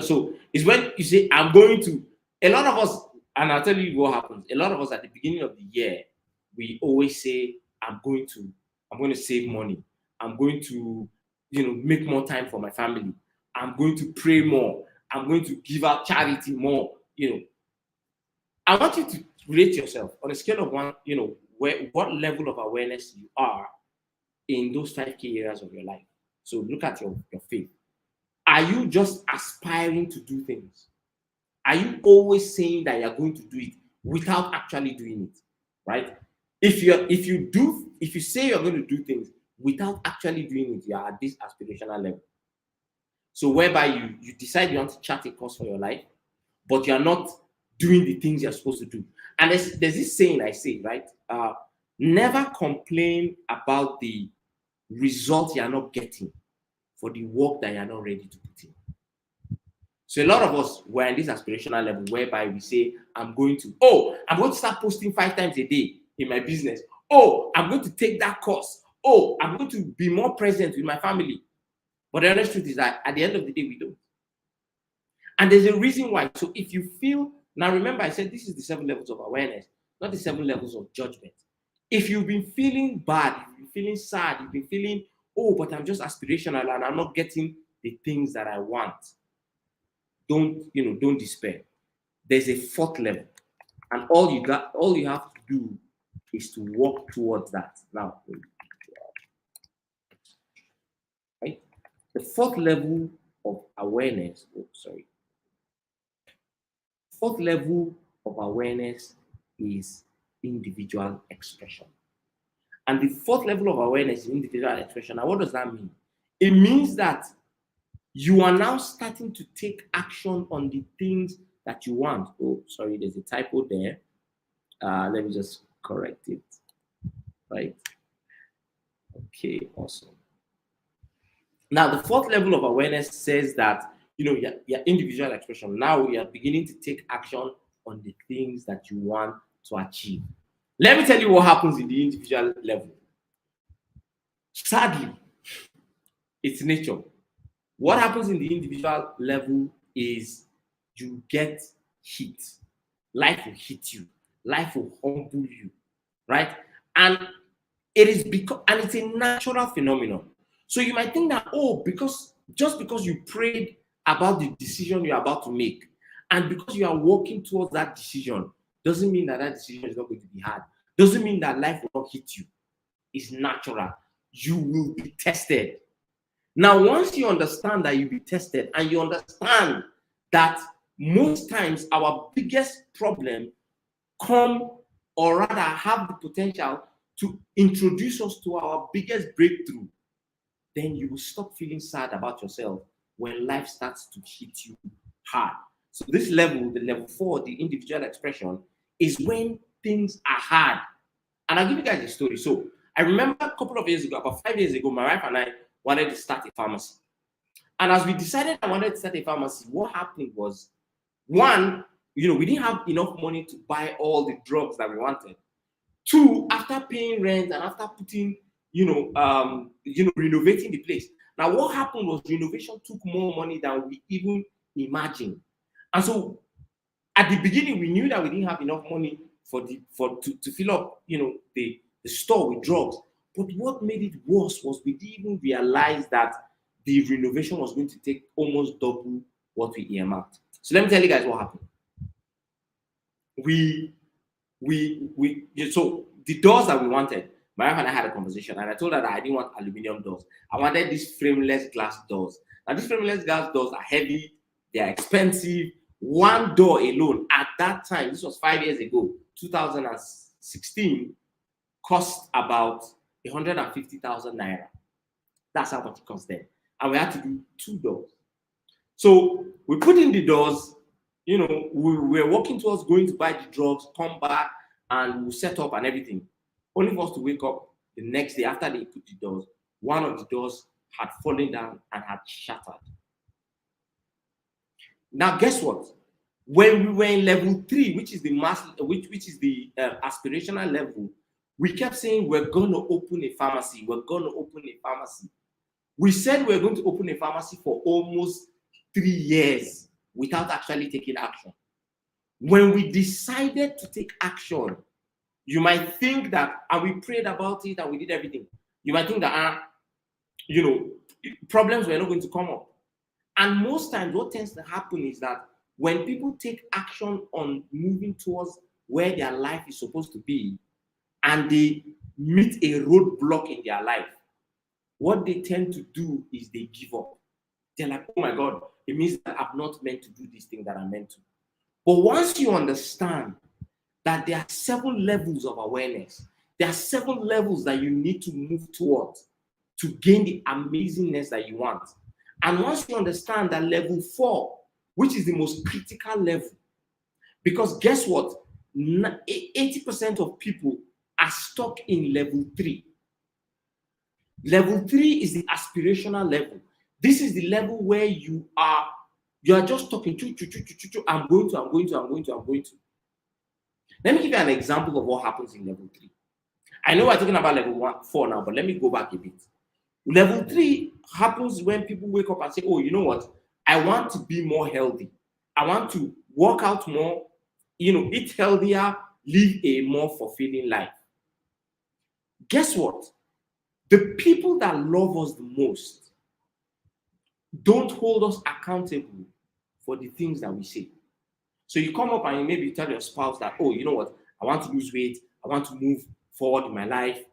So it's when you say I'm going to. A lot of us, and I'll tell you what happens. A lot of us at the beginning of the year, we always say, I'm going to save money. I'm going to, make more time for my family. I'm going to pray more. I'm going to give out charity more. I want you to rate yourself on a scale of 1, what level of awareness you are in those 5 key areas of your life. So look at your faith. Are you just aspiring to do things? Are you always saying that you're going to do it without actually doing it? Right? If you say you're going to do things without actually doing it, you are at this aspirational level. So whereby you decide you want to chart a course for your life, but you're not doing the things you're supposed to do. And there's this saying I say, right? Never complain about the result you're not getting for the work that you're not ready to put in. So a lot of us were in this aspirational level whereby we say, I'm going to start posting 5 times a day in my business. Oh, I'm going to take that course. Oh, I'm going to be more present with my family. But the honest truth is that at the end of the day, we don't. And there's a reason why. So if you feel, now remember I said this is the 7 levels of awareness, not the 7 levels of judgment. If you've been feeling bad, you've been feeling sad, you've been feeling, oh, but I'm just aspirational and I'm not getting the things that I want, don't despair. There's a 4th level, and all you have to do is to walk towards that. Now, right? The 4th level of awareness. Fourth level of awareness is individual expression. And the 4th level of awareness is individual expression. Now, what does that mean? It means that you are now starting to take action on the things that you want. Oh, sorry, there's a typo there. Let me just correct it. Right? Okay, awesome. Now, the 4th level of awareness says that, your individual expression. Now you are beginning to take action on the things that you want to achieve. Let me tell you what happens in the individual level. Sadly, it's nature. What happens in the individual level is you get hit. Life will hit you. Life will humble you, right? And it's a natural phenomenon. So you might think that, just because you prayed about the decision you're about to make, and because you are working towards that decision, doesn't mean that decision is not going to be hard. Doesn't mean that life will not hit you. It's natural. You will be tested. Now, once you understand that you'll be tested, and you understand that most times our biggest problem come, or rather have the potential to introduce us to our biggest breakthrough, then you will stop feeling sad about yourself when life starts to hit you hard. So this level, the level 4, the individual expression, is when things are hard. And I'll give you guys a story. So I remember a couple of years ago, about 5 years ago, my wife and I wanted to start a pharmacy. And as we decided I wanted to start a pharmacy, what happened was, one, we didn't have enough money to buy all the drugs that we wanted. 2, after paying rent and after putting, renovating the place. Now, what happened was renovation took more money than we even imagined. And so at the beginning, we knew that we didn't have enough money to fill up, the store with drugs. But what made it worse was we didn't even realize that the renovation was going to take almost double what we earmarked. So let me tell you guys what happened. So the doors that we wanted, my wife and I had a conversation, and I told her that I didn't want aluminum doors. I wanted these frameless glass doors. Now, these frameless glass doors are heavy, they are expensive. One door alone at that time, this was 5 years ago, 2016, cost about 150,000 naira. That's how much it cost then. And we had to do 2 doors. So we put in the doors, we were working towards going to buy the drugs, come back, and we'll set up and everything. Only for us to wake up the next day after they put the doors, one of the doors had fallen down and had shattered. Now, guess what? When we were in level 3, which is the aspirational level, we kept saying we're going to open a pharmacy. We're going to open a pharmacy. We said we're going to open a pharmacy for almost 3 years without actually taking action. When we decided to take action, you might think that, and we prayed about it and we did everything, you might think that, problems were not going to come up. And most times what tends to happen is that when people take action on moving towards where their life is supposed to be, and they meet a roadblock in their life, what they tend to do is they give up. They're like, oh my God, it means that I'm not meant to do this thing that I'm meant to. But once you understand that there are 7 levels of awareness, there are 7 levels that you need to move towards to gain the amazingness that you want. And once you understand that level 4, which is the most critical level, because guess what? 80% of people are stuck in level 3. Level 3 is the aspirational level. This is the level where you are You are just talking, choo, choo, choo, choo, choo, choo, I'm going to, I'm going to, I'm going to, I'm going to. Let me give you an example of what happens in level 3. I know we're talking about level 4 now, but let me go back a bit. Level 3 happens when people wake up and say, oh, you know what? I want to be more healthy. I want to work out more, eat healthier, live a more fulfilling life. Guess what? The people that love us the most don't hold us accountable for the things that we say. So you come up and you maybe tell your spouse that, oh, you know what? I want to lose weight. I want to move forward in my life.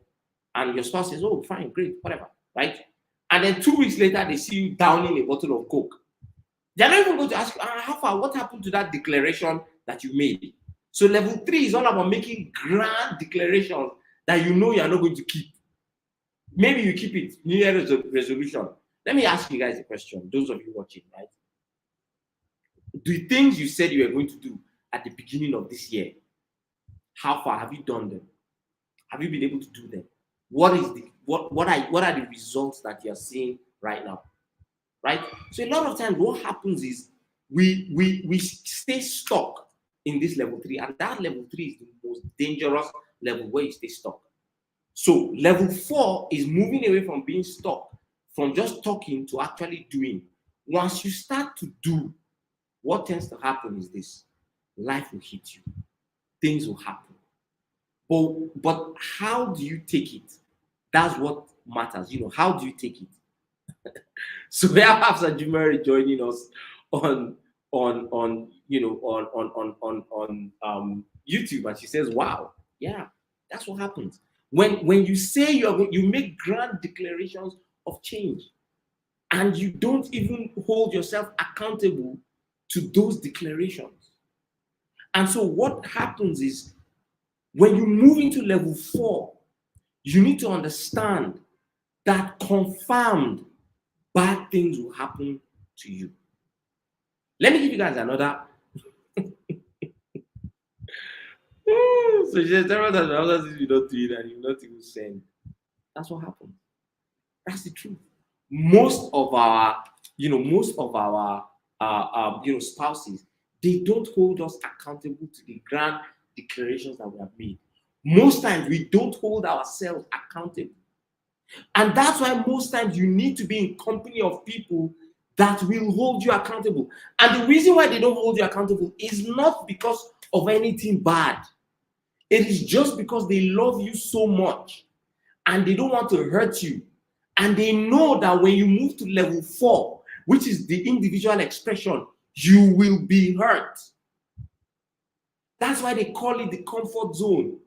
And your spouse says, oh, fine, great, whatever, right? And then 2 weeks later, they see you downing a bottle of Coke. They're not even going to ask you, how far, what happened to that declaration that you made? So level 3 is all about making grand declarations that you know you're not going to keep. Maybe you keep it, New Year's resolution. Let me ask you guys a question, those of you watching, right? The things you said you were going to do at the beginning of this year, how far have you done them? Have you been able to do them? What are the results that you're seeing right now? Right? So a lot of times what happens is we stay stuck in this level 3, and that level 3 is the most dangerous level where you stay stuck. So level 4 is moving away from being stuck, from just talking to actually doing. Once you start to do, what tends to happen is this: life will hit you, things will happen. But how do you take it? That's what matters. How do you take it? So we have Hafsa Jumari joining us on YouTube, and she says, "Wow, yeah, that's what happens when you say you make grand declarations of change, and you don't even hold yourself accountable to those declarations. And so what happens is, when you move into level 4, you need to understand that confirmed bad things will happen to you. Let me give you guys another. So she says, tell us that other things you don't do it and you not even send. That's what happens. That's the truth. Most of our spouses, they don't hold us accountable to the grand declarations that we have made. Most times we don't hold ourselves accountable. And that's why most times you need to be in company of people that will hold you accountable. And the reason why they don't hold you accountable is not because of anything bad. It is just because they love you so much and they don't want to hurt you. And they know that when you move to level 4, which is the individual expression, you will be hurt. That's why they call it the comfort zone.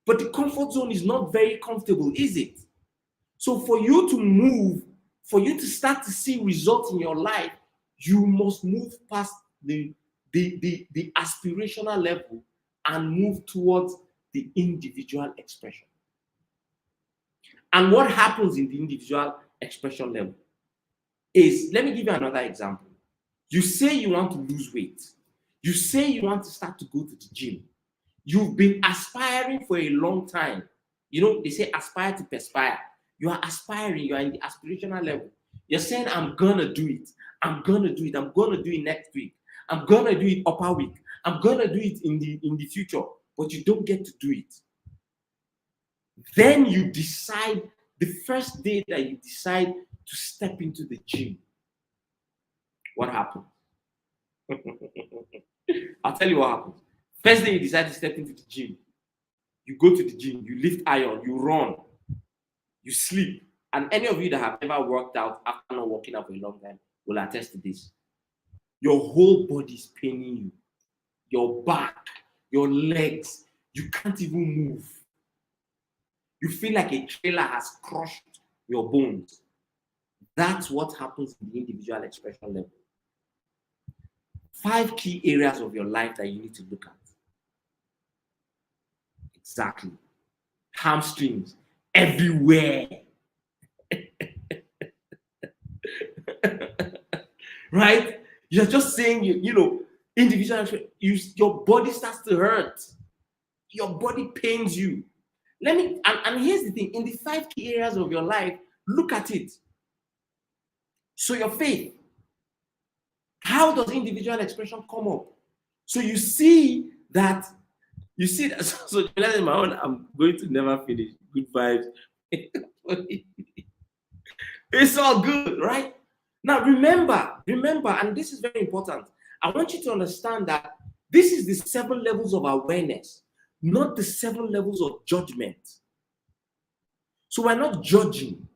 But the comfort zone is not very comfortable, is it? So for you to move, for you to start to see results in your life, you must move past the aspirational level and move towards the individual expression. And what happens in the individual expression level is, let me give you another example. You say you want to lose weight. You say you want to start to go to the gym. You've been aspiring for a long time. They say aspire to perspire. You are aspiring, you are in the aspirational level. You're saying, I'm gonna do it. I'm gonna do it. I'm gonna do it next week. I'm gonna do it upper week. I'm gonna do it in the future. But you don't get to do it. Then you decide, the first day that you decide to step into the gym, what happens? I'll tell you what happens. First day you decide to step into the gym, you go to the gym, you lift iron, you run, you sleep. And any of you that have ever worked out after not working out for a long time will attest to this. Your whole body is paining you. Your back, your legs, you can't even move. You feel like a trailer has crushed your bones. That's what happens in the individual expression level. 5 key areas of your life that you need to look at. Exactly. Hamstrings everywhere. Right? You're just saying, individual, your body starts to hurt. Your body pains you. And here's the thing, in the 5 key areas of your life, look at it. So your faith. How does individual expression come up? So you see that, so in my own, I'm going to never finish. Good vibes. It's all good, right? Now remember, and this is very important. I want you to understand that this is the 7 levels of awareness, not the 7 levels of judgment. So we're not judging.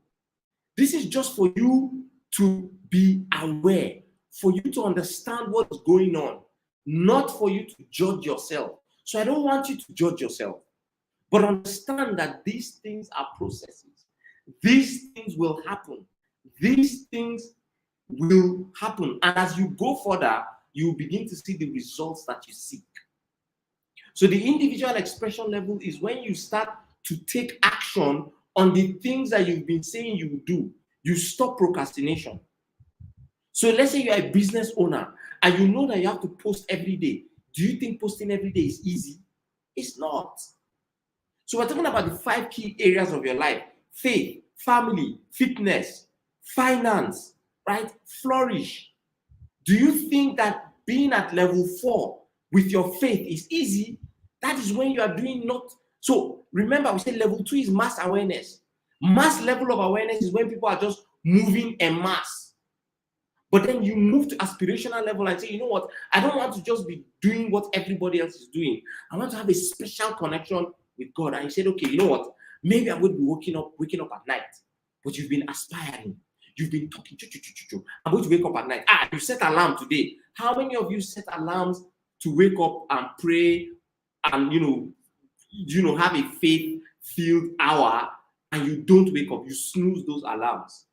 This is just for you to be aware, for you to understand what's going on, not for you to judge yourself. So I don't want you to judge yourself, but understand that these things are processes. These things will happen. These things will happen. And as you go further, you will begin to see the results that you seek. So the individual expression level is when you start to take action on the things that you've been saying you will do. You stop procrastination. So let's say you're a business owner and you know that you have to post every day. Do you think posting every day is easy? It's not. So we're talking about the 5 key areas of your life: faith, family, fitness, finance, right? Flourish. Do you think that being at level 4 with your faith is easy? That is when you are doing not. So remember, we said level 2 is mass awareness. Mass level of awareness is when people are just moving en masse. But then you move to aspirational level and say, you know what? I don't want to just be doing what everybody else is doing. I want to have a special connection with God. And you said, okay, you know what? Maybe I'm going to be waking up at night. But you've been aspiring. You've been talking. I'm going to wake up at night. You set alarm today. How many of you set alarms to wake up and pray and have a faith-filled hour, and you don't wake up? You snooze those alarms.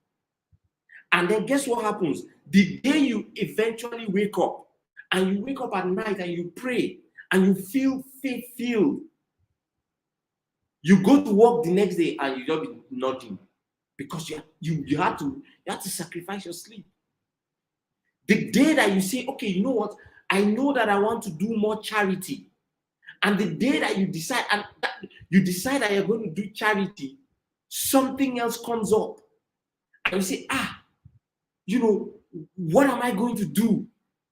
And then guess what happens? The day you eventually wake up, and you wake up at night and you pray and you feel faith-filled, you go to work the next day and you just be nodding because you had to sacrifice your sleep. The day that you say, okay, you know what? I know that I want to do more charity. And the day that you decide that you're going to do charity, something else comes up. And you say, what am I going to do?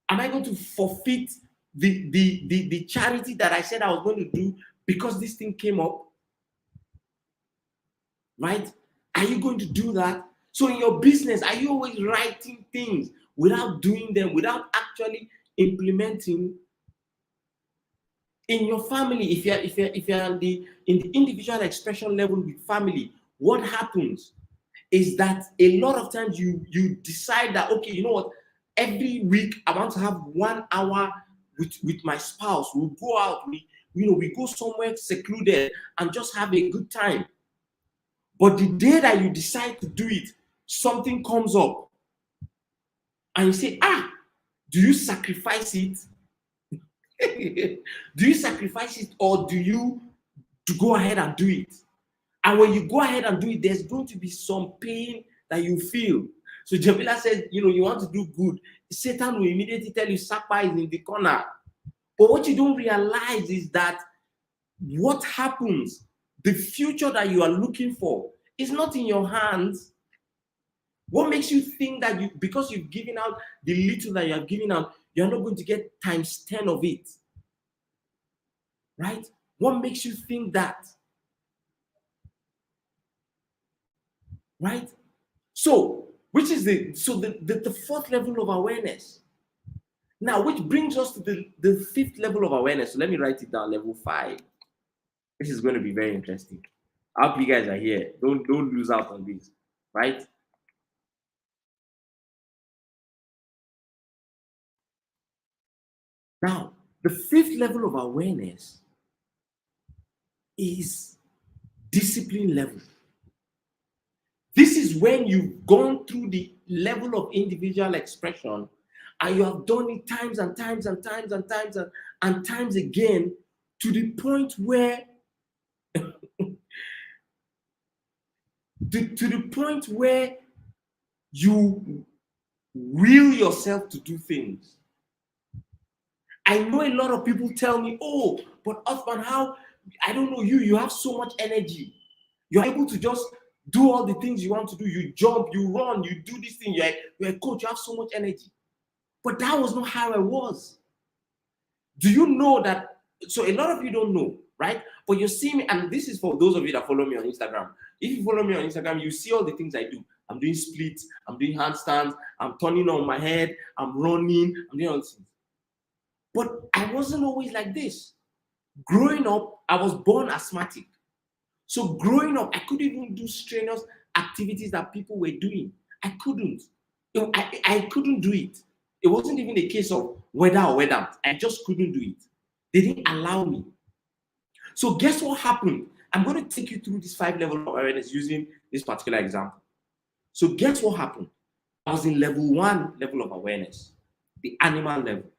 Am I going to forfeit the charity that I said I was going to do because this thing came up? Right? Are you going to do that? So in your business, are you always writing things without doing them, without actually implementing? In your family, if you're in the individual expression level with family, what happens is that a lot of times you decide that, okay, you know what, every week I want to have 1 hour with my spouse. We'll go out, we go somewhere secluded and just have a good time. But the day that you decide to do it, something comes up and you say, do you sacrifice it? Do you sacrifice it, or do you go ahead and do it? And when you go ahead and do it, there's going to be some pain that you feel. So Jamila said, you want to do good. Satan will immediately tell you Sapa is in the corner. But what you don't realize is that what happens, the future that you are looking for, is not in your hands. What makes you think that because you've given out the little that you have given out, you're not going to get times 10 of it? Right? What makes you think that? Right? So, which is the 4th level of awareness. Now, which brings us to the 5th level of awareness. So let me write it down, level 5. This is going to be very interesting. I hope you guys are here. Don't lose out on this, right? Now, the 5th level of awareness is discipline level. This is when you've gone through the level of individual expression and you have done it times and times and times and times and times again, to the point where you will yourself to do things. I know a lot of people tell me, but Osman, how? I don't know, you have so much energy. You're able to just do all the things you want to do. You jump, you run, you do this thing. You're a coach, you have so much energy. But that was not how I was. Do you know that? So a lot of you don't know, right? But you see me, and this is for those of you that follow me on Instagram. If you follow me on Instagram, you see all the things I do. I'm doing splits, I'm doing handstands, I'm turning on my head, I'm running, I'm doing all these things. But I wasn't always like this. Growing up, I was born asthmatic. So growing up, I couldn't even do strenuous activities that people were doing. I couldn't. I couldn't do it. It wasn't even a case of whether or whether. I just couldn't do it. They didn't allow me. So guess what happened? I'm going to take you through this 5 level of awareness using this particular example. So guess what happened? I was in level 1 level of awareness, the animal level,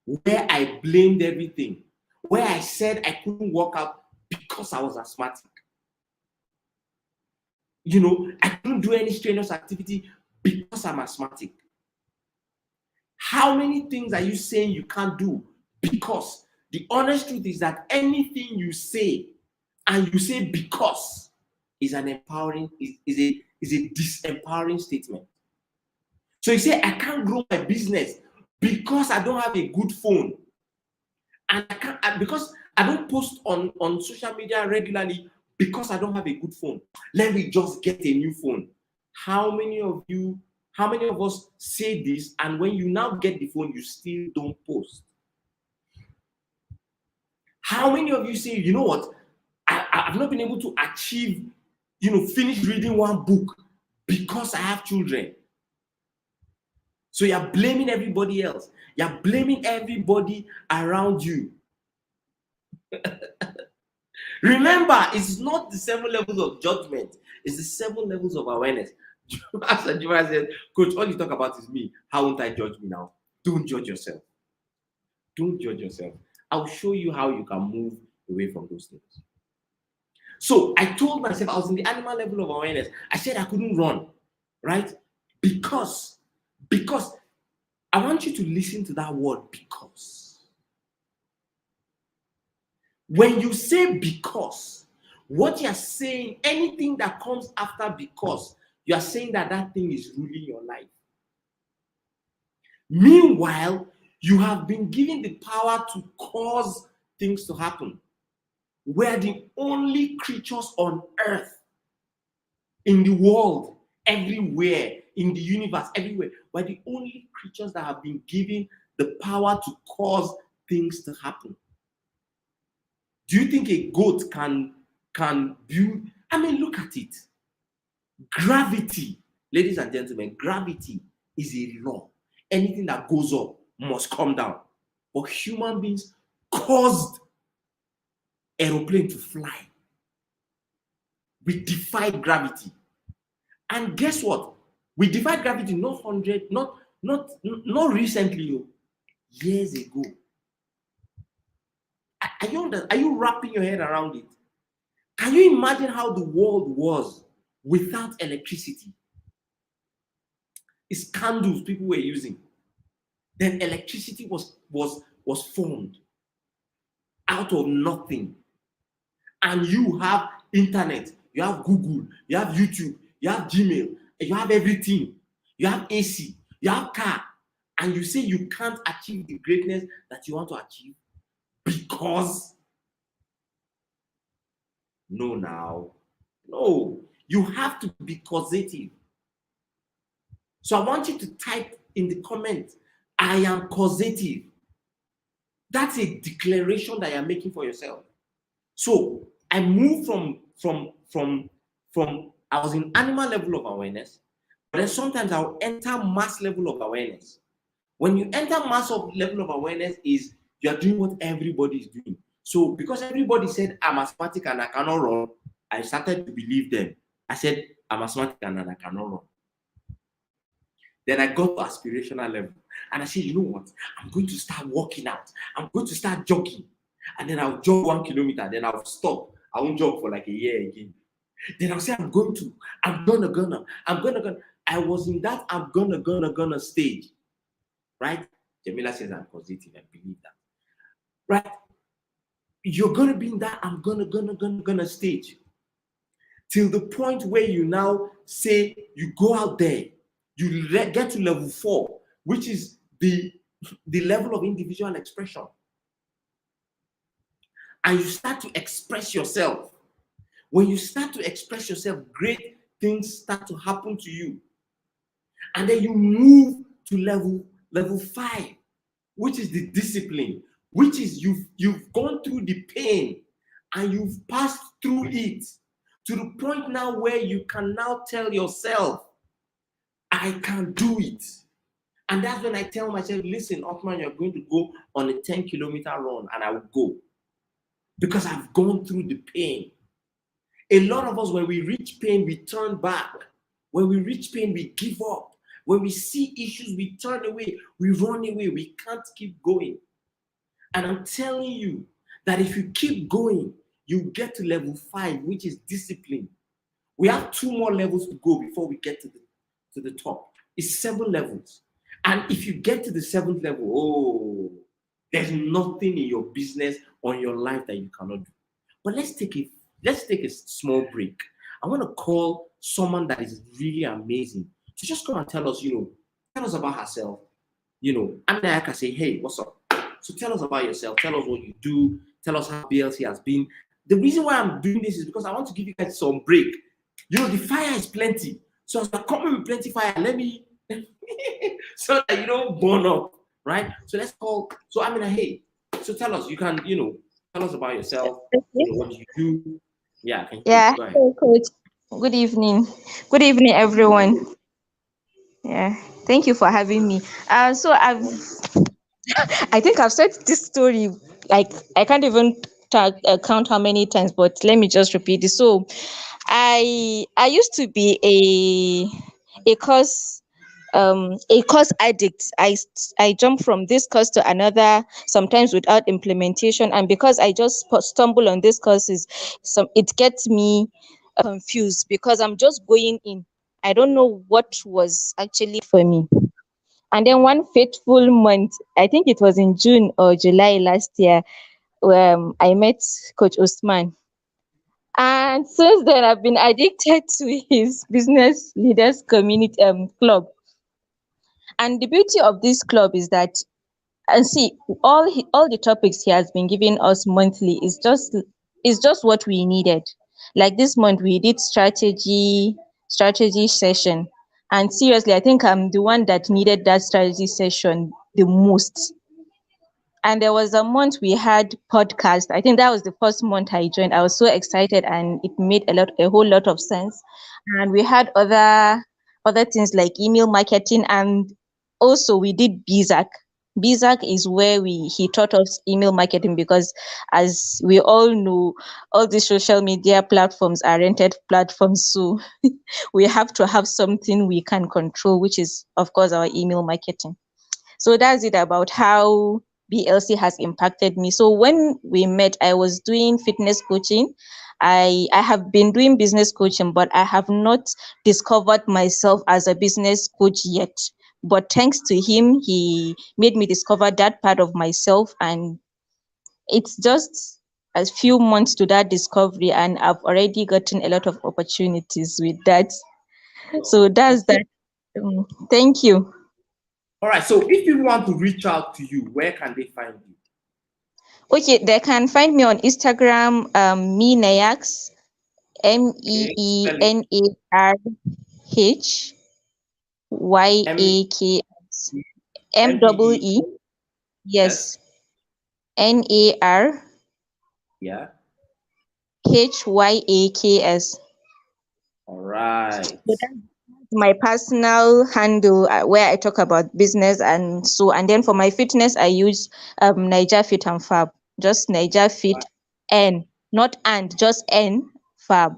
where I blamed everything, where I said I couldn't work out because I was asthmatic. You know, I couldn't do any strenuous activity because I'm asthmatic. How many things are you saying you can't do? Because the honest truth is that anything you say and you say because is an empowering, is a disempowering statement. So you say, I can't grow my business because I don't have a good phone. And I can't, because I don't post on social media regularly because I don't have a good phone. Let me just get a new phone. How many of us say this, and when you now get the phone, you still don't post? How many of you say, you know what, I've not been able to achieve, finish reading one book because I have children? So you're blaming everybody else. You're blaming everybody around you. Remember, it's not the 7 levels of judgment. It's the 7 levels of awareness. Pastor Juma said, Coach, all you talk about is me. How won't I judge me now? Don't judge yourself. Don't judge yourself. I'll show you how you can move away from those things. So I told myself I was in the animal level of awareness. I said I couldn't run, right? Because I want you to listen to that word, because. When you say because, what you're saying, anything that comes after because, you are saying that that thing is ruling your life. Meanwhile, you have been given the power to cause things to happen. We're the only creatures on earth, in the world, everywhere, in the universe, everywhere. We're the only creatures that have been given the power to cause things to happen. Do you think a goat can build? I mean, look at it. Gravity, ladies and gentlemen, gravity is a law. Anything that goes up must come down. But human beings caused aeroplane to fly. We defied gravity. And guess what? We defied gravity not recently, years ago. Are you wrapping your head around it? Can you imagine how the world was without electricity? It's candles people were using. Then electricity was formed out of nothing. And you have internet, you have Google, you have YouTube, you have Gmail, you have everything. You have AC, you have car, and you say you can't achieve the greatness that you want to achieve because no, you have to be causative. So I want you to type in the comment, I am causative. That's a declaration that you're making for yourself. So I moved from I was in animal level of awareness, but then sometimes I'll enter mass level of awareness. When you enter mass level of awareness, is you are doing what everybody is doing. So because everybody said I'm asthmatic and I cannot run, I started to believe them. I said I'm asthmatic and I cannot run. Then I got to aspirational level. And I said, you know what? I'm going to start working out. I'm going to start jogging. And then I'll jog 1 kilometer. Then I'll stop. I won't jog for like a year again. Then I'll say, I'm gonna. I was in that I'm gonna stage. Right? Jamila says I'm positive. I believe that. Right? You're gonna be in that I'm gonna stage. Till the point where you now say, you go out there, you get to level 4, which is the level of individual expression. And you start to express yourself. When you start to express yourself, great things start to happen to you. And then you move to level 5, which is the discipline, which is you've gone through the pain and you've passed through it to the point now where you can now tell yourself, I can do it. And that's when I tell myself, listen, Othman, you're going to go on a 10-kilometer run, and I will go. Because I've gone through the pain. A lot of us, when we reach pain, we turn back. When we reach pain, we give up. When we see issues, we turn away. We run away. We can't keep going. And I'm telling you that if you keep going, you get to level 5, which is discipline. We have 2 more levels to go before we get to the top. It's 7 levels. And if you get to the 7th level, oh, there's nothing in your business or in your life that you cannot do. But let's take a small break. I want to call someone that is really amazing to just come and tell us, tell us about herself. And then I can say, hey, what's up? So tell us about yourself. Tell us what you do. Tell us how BLC has been. The reason why I'm doing this is because I want to give you guys some break. The fire is plenty. So as I come in with plenty fire, let me so that you don't burn up, right? So let's call. So hey, so tell us. You can, tell us about yourself. What you do. Yeah. Can you go ahead? Hey, Coach. Good evening. Good evening, everyone. Yeah. Thank you for having me. So I think I've said this story like I can't even count how many times, but let me just repeat it. So I used to be a course addict. I jump from this course to another, sometimes without implementation, and because I just stumble on these courses, it gets me confused because I'm just going in. I don't know what was actually for me. And then one fateful month, I think it was in June or July last year, I met Coach Usman. And since then, I've been addicted to his business leaders community club. And the beauty of this club is that, and see, all the topics he has been giving us monthly is just what we needed. Like this month, we did strategy session, and seriously, I think I'm the one that needed that strategy session the most. And there was a month we had podcast. I think that was the first month I joined. I was so excited and it made a whole lot of sense. And we had other things like email marketing, and also we did BZAC. BZAC is where he taught us email marketing because, as we all know, all the social media platforms are rented platforms. So we have to have something we can control, which is of course our email marketing. So that's it about how BLC has impacted me. So when we met, I was doing fitness coaching. I have been doing business coaching, but I have not discovered myself as a business coach yet. But thanks to him, he made me discover that part of myself. And it's just a few months to that discovery, and I've already gotten a lot of opportunities with that. So that's that. Thank you. All right. So if people want to reach out to you, where can they find you? Okay, they can find me on Instagram, Meenayaks, MEENARHYAKS, MEE, yes, NAR, yeah, HYAKS. All right. So that's my personal handle where I talk about business, and then for my fitness I use Niger Fit and Fab, just Niger Fit N, not and, just N Fab.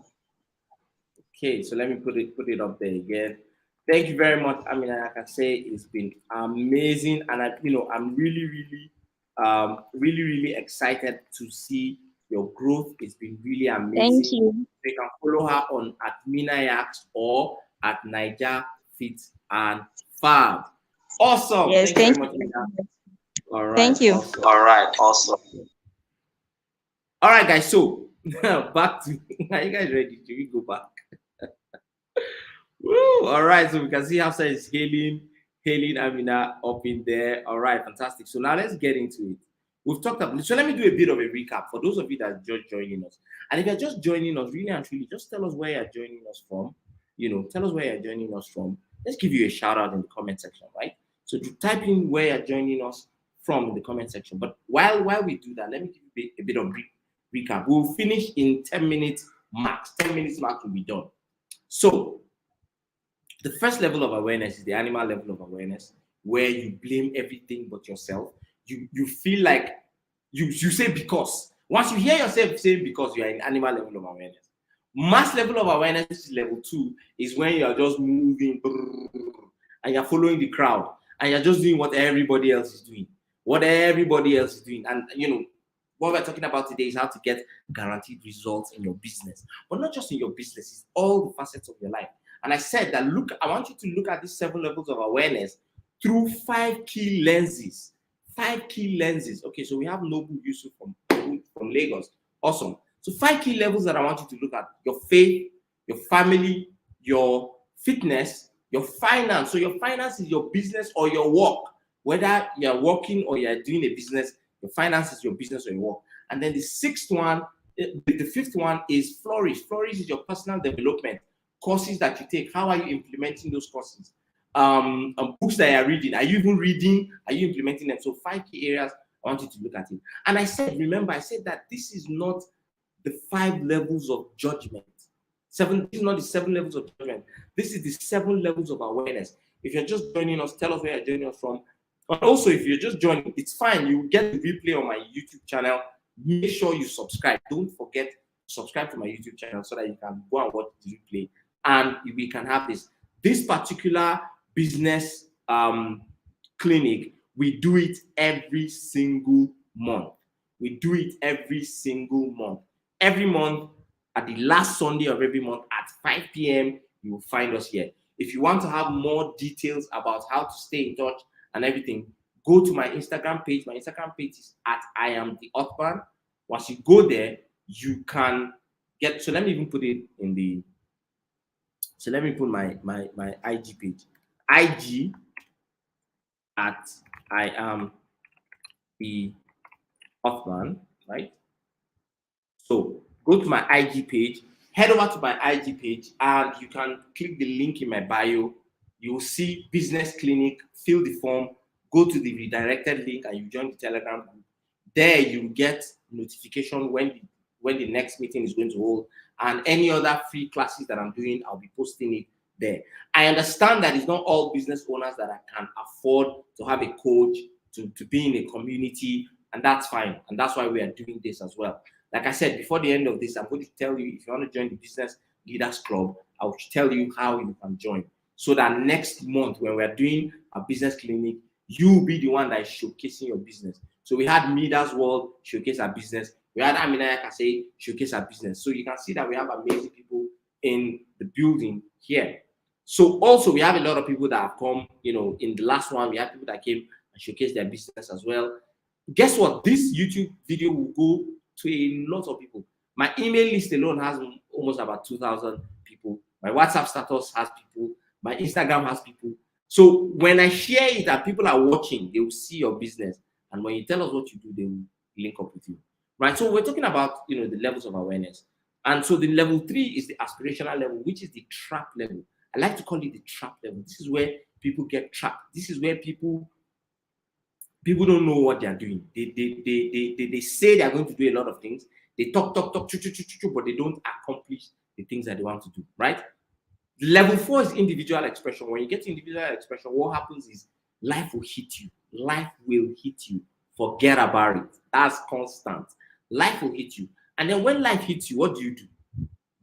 Okay, so let me put it up there again. Thank you very much. I mean, like I say, it's been amazing, and I'm really excited to see your growth. It's been really amazing. Thank you. You can follow her on at Minayax or at Niger Fit and Fab. Awesome. Yes, Thank you thank very much, you. Mina. All right. Thank you. Awesome. All right. Awesome. All right, guys. So back to, are you guys ready? Do we go back? Woo, all right, so we can see how is scaling. Hailing Amina up in there. All right, fantastic. So now let's get into it. We've talked about, so let me do a bit of a recap for those of you that are just joining us. And if you're just joining us, really and truly, just tell us where you're joining us from. Tell us where you're joining us from. Let's give you a shout out in the comment section, right? So to type in where you're joining us from in the comment section. But while we do that, let me give you a bit of recap. We'll finish in 10 minutes max. 10 minutes max will be done. So the first level of awareness is the animal level of awareness, where you blame everything but yourself. You feel like you say because. Once you hear yourself saying because, you are in animal level of awareness. Mass level of awareness is level 2, is when you are just moving and you're following the crowd and you're just doing what everybody else is doing. What everybody else is doing. And what we're talking about today is how to get guaranteed results in your business. But not just in your business, it's all the facets of your life. And I said that, look, I want you to look at these 7 levels of awareness through 5 key lenses. 5 key lenses. Okay, so we have Noble Yusuf from Lagos. Awesome. So 5 key levels that I want you to look at: your faith, your family, your fitness, your finance. So your finance is your business or your work. Whether you're working or you're doing a business, your finance is your business or your work. And then the 5th one is flourish. Flourish is your personal development. Courses that you take, how are you implementing those courses? Books that you're reading, are you even reading? Are you implementing them? So 5 key areas I want you to look at it. And I said that this is not the 5 levels of judgment. This is not the 7 levels of judgment. This is the 7 levels of awareness. If you're just joining us, tell us where you're joining us from. And also, if you're just joining, it's fine. You will get the replay on my YouTube channel. Make sure you subscribe. Don't forget to subscribe to my YouTube channel so that you can go and watch the replay. And we can have this particular business clinic. We do it every single month. Every month, at the last Sunday of every month at 5 p.m., you will find us here. If you want to have more details about how to stay in touch and everything, go to my Instagram page. My Instagram page is at I am the Othman. Once you go there, you can get. So let me even put it in the. So let me put my IG page. IG at I am the Othman, right? So go to my IG page, head over to my IG page, and you can click the link in my bio. You will see business clinic, fill the form, go to the redirected link, and you join the Telegram group. There you get notification when the next meeting is going to hold, and any other free classes that I'm doing, I'll be posting it there. I understand that it's not all business owners that can afford to have a coach, to be in a community, and that's fine. And that's why we are doing this as well. Like I said, before the end of this, I'm going to tell you, if you want to join the Business Leaders Club, I'll tell you how you can join. So that next month, when we're doing a business clinic, you'll be the one that is showcasing your business. So we had Mida's World showcase our business. We had Amina Yakase showcase our business. So you can see that we have amazing people in the building here. So also we have a lot of people that have come, in the last one, we had people that came and showcased their business as well. Guess what? This YouTube video will go to a lot of people. My email list alone has almost about 2,000 people. My WhatsApp status has people. My Instagram has people. So when I share it and people are watching, they will see your business. And when you tell us what you do, they will link up with you. Right? So we're talking about, the levels of awareness. And so the level 3 is the aspirational level, which is the trap level. I like to call it the trap level. This is where people get trapped. This is where people don't know what they are doing. They say they are going to do a lot of things. They talk, but they don't accomplish the things that they want to do, right? Level 4 is individual expression. When you get to individual expression, what happens is life will hit you. Life will hit you. Forget about it. That's constant. Life will hit you. And then when life hits you, what do?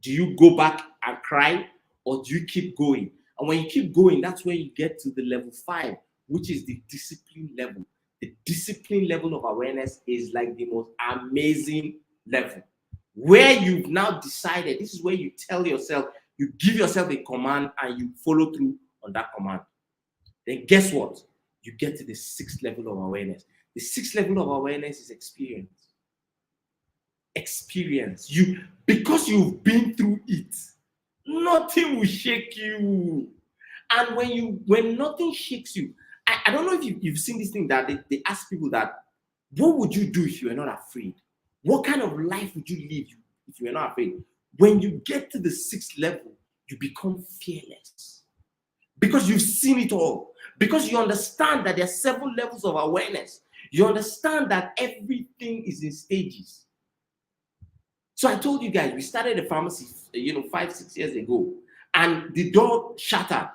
Do you go back and cry, or do you keep going? And when you keep going, that's when you get to the level 5, which is the discipline level. The discipline level of awareness is like the most amazing level, where you've now decided, this is where you tell yourself, you give yourself a command and you follow through on that command. Then guess what? You get to the 6th level of awareness. The 6th level of awareness is experience. Experience. Because you've been through it, nothing will shake you. And when nothing shakes you, I don't know if you've seen this thing that they ask people that, what would you do if you were not afraid? What kind of life would you live if you were not afraid? When you get to the 6th level, you become fearless. Because you've seen it all. Because you understand that there are 7 levels of awareness. You understand that everything is in stages. So I told you guys, we started a pharmacy, 5-6 years ago, and the door shattered.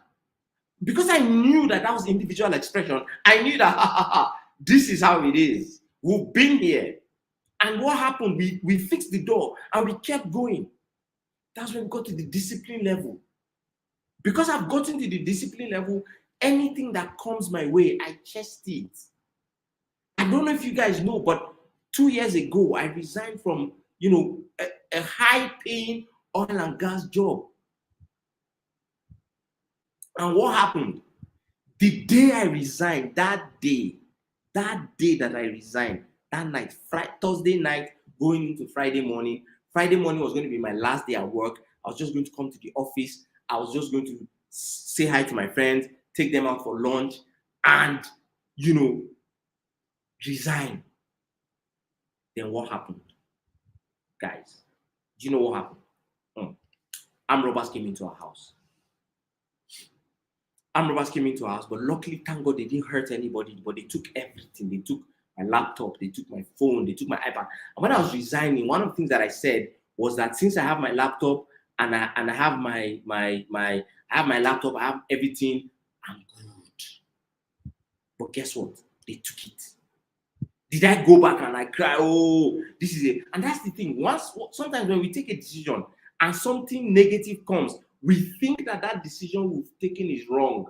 Because I knew that was individual expression. I knew that, this is how it is. We've been here. And what happened? We fixed the door and we kept going. That's when we got to the discipline level. Because I've gotten to the discipline level, anything that comes my way, I chest it. I don't know if you guys know, but 2 years ago, I resigned from, a high-paying oil and gas job. And what happened? The day I resigned, that day that I resigned, that night, Thursday night, going into Friday morning was going to be my last day at work. I was just going to come to the office. I was just going to say hi to my friends, take them out for lunch, and, resign. Then what happened? Guys, do you know what happened? Armed robbers came into our house. But luckily, thank God, they didn't hurt anybody, but they took everything. They took my laptop, they took my phone, they took my iPad. And when I was resigning, one of the things that I said was that since I have my laptop and I have my laptop, I have everything, I'm good. But guess what? They took it. Did I go back and I cry? Oh, this is it. And that's the thing. Sometimes when we take a decision and something negative comes, we think that decision we've taken is wrong.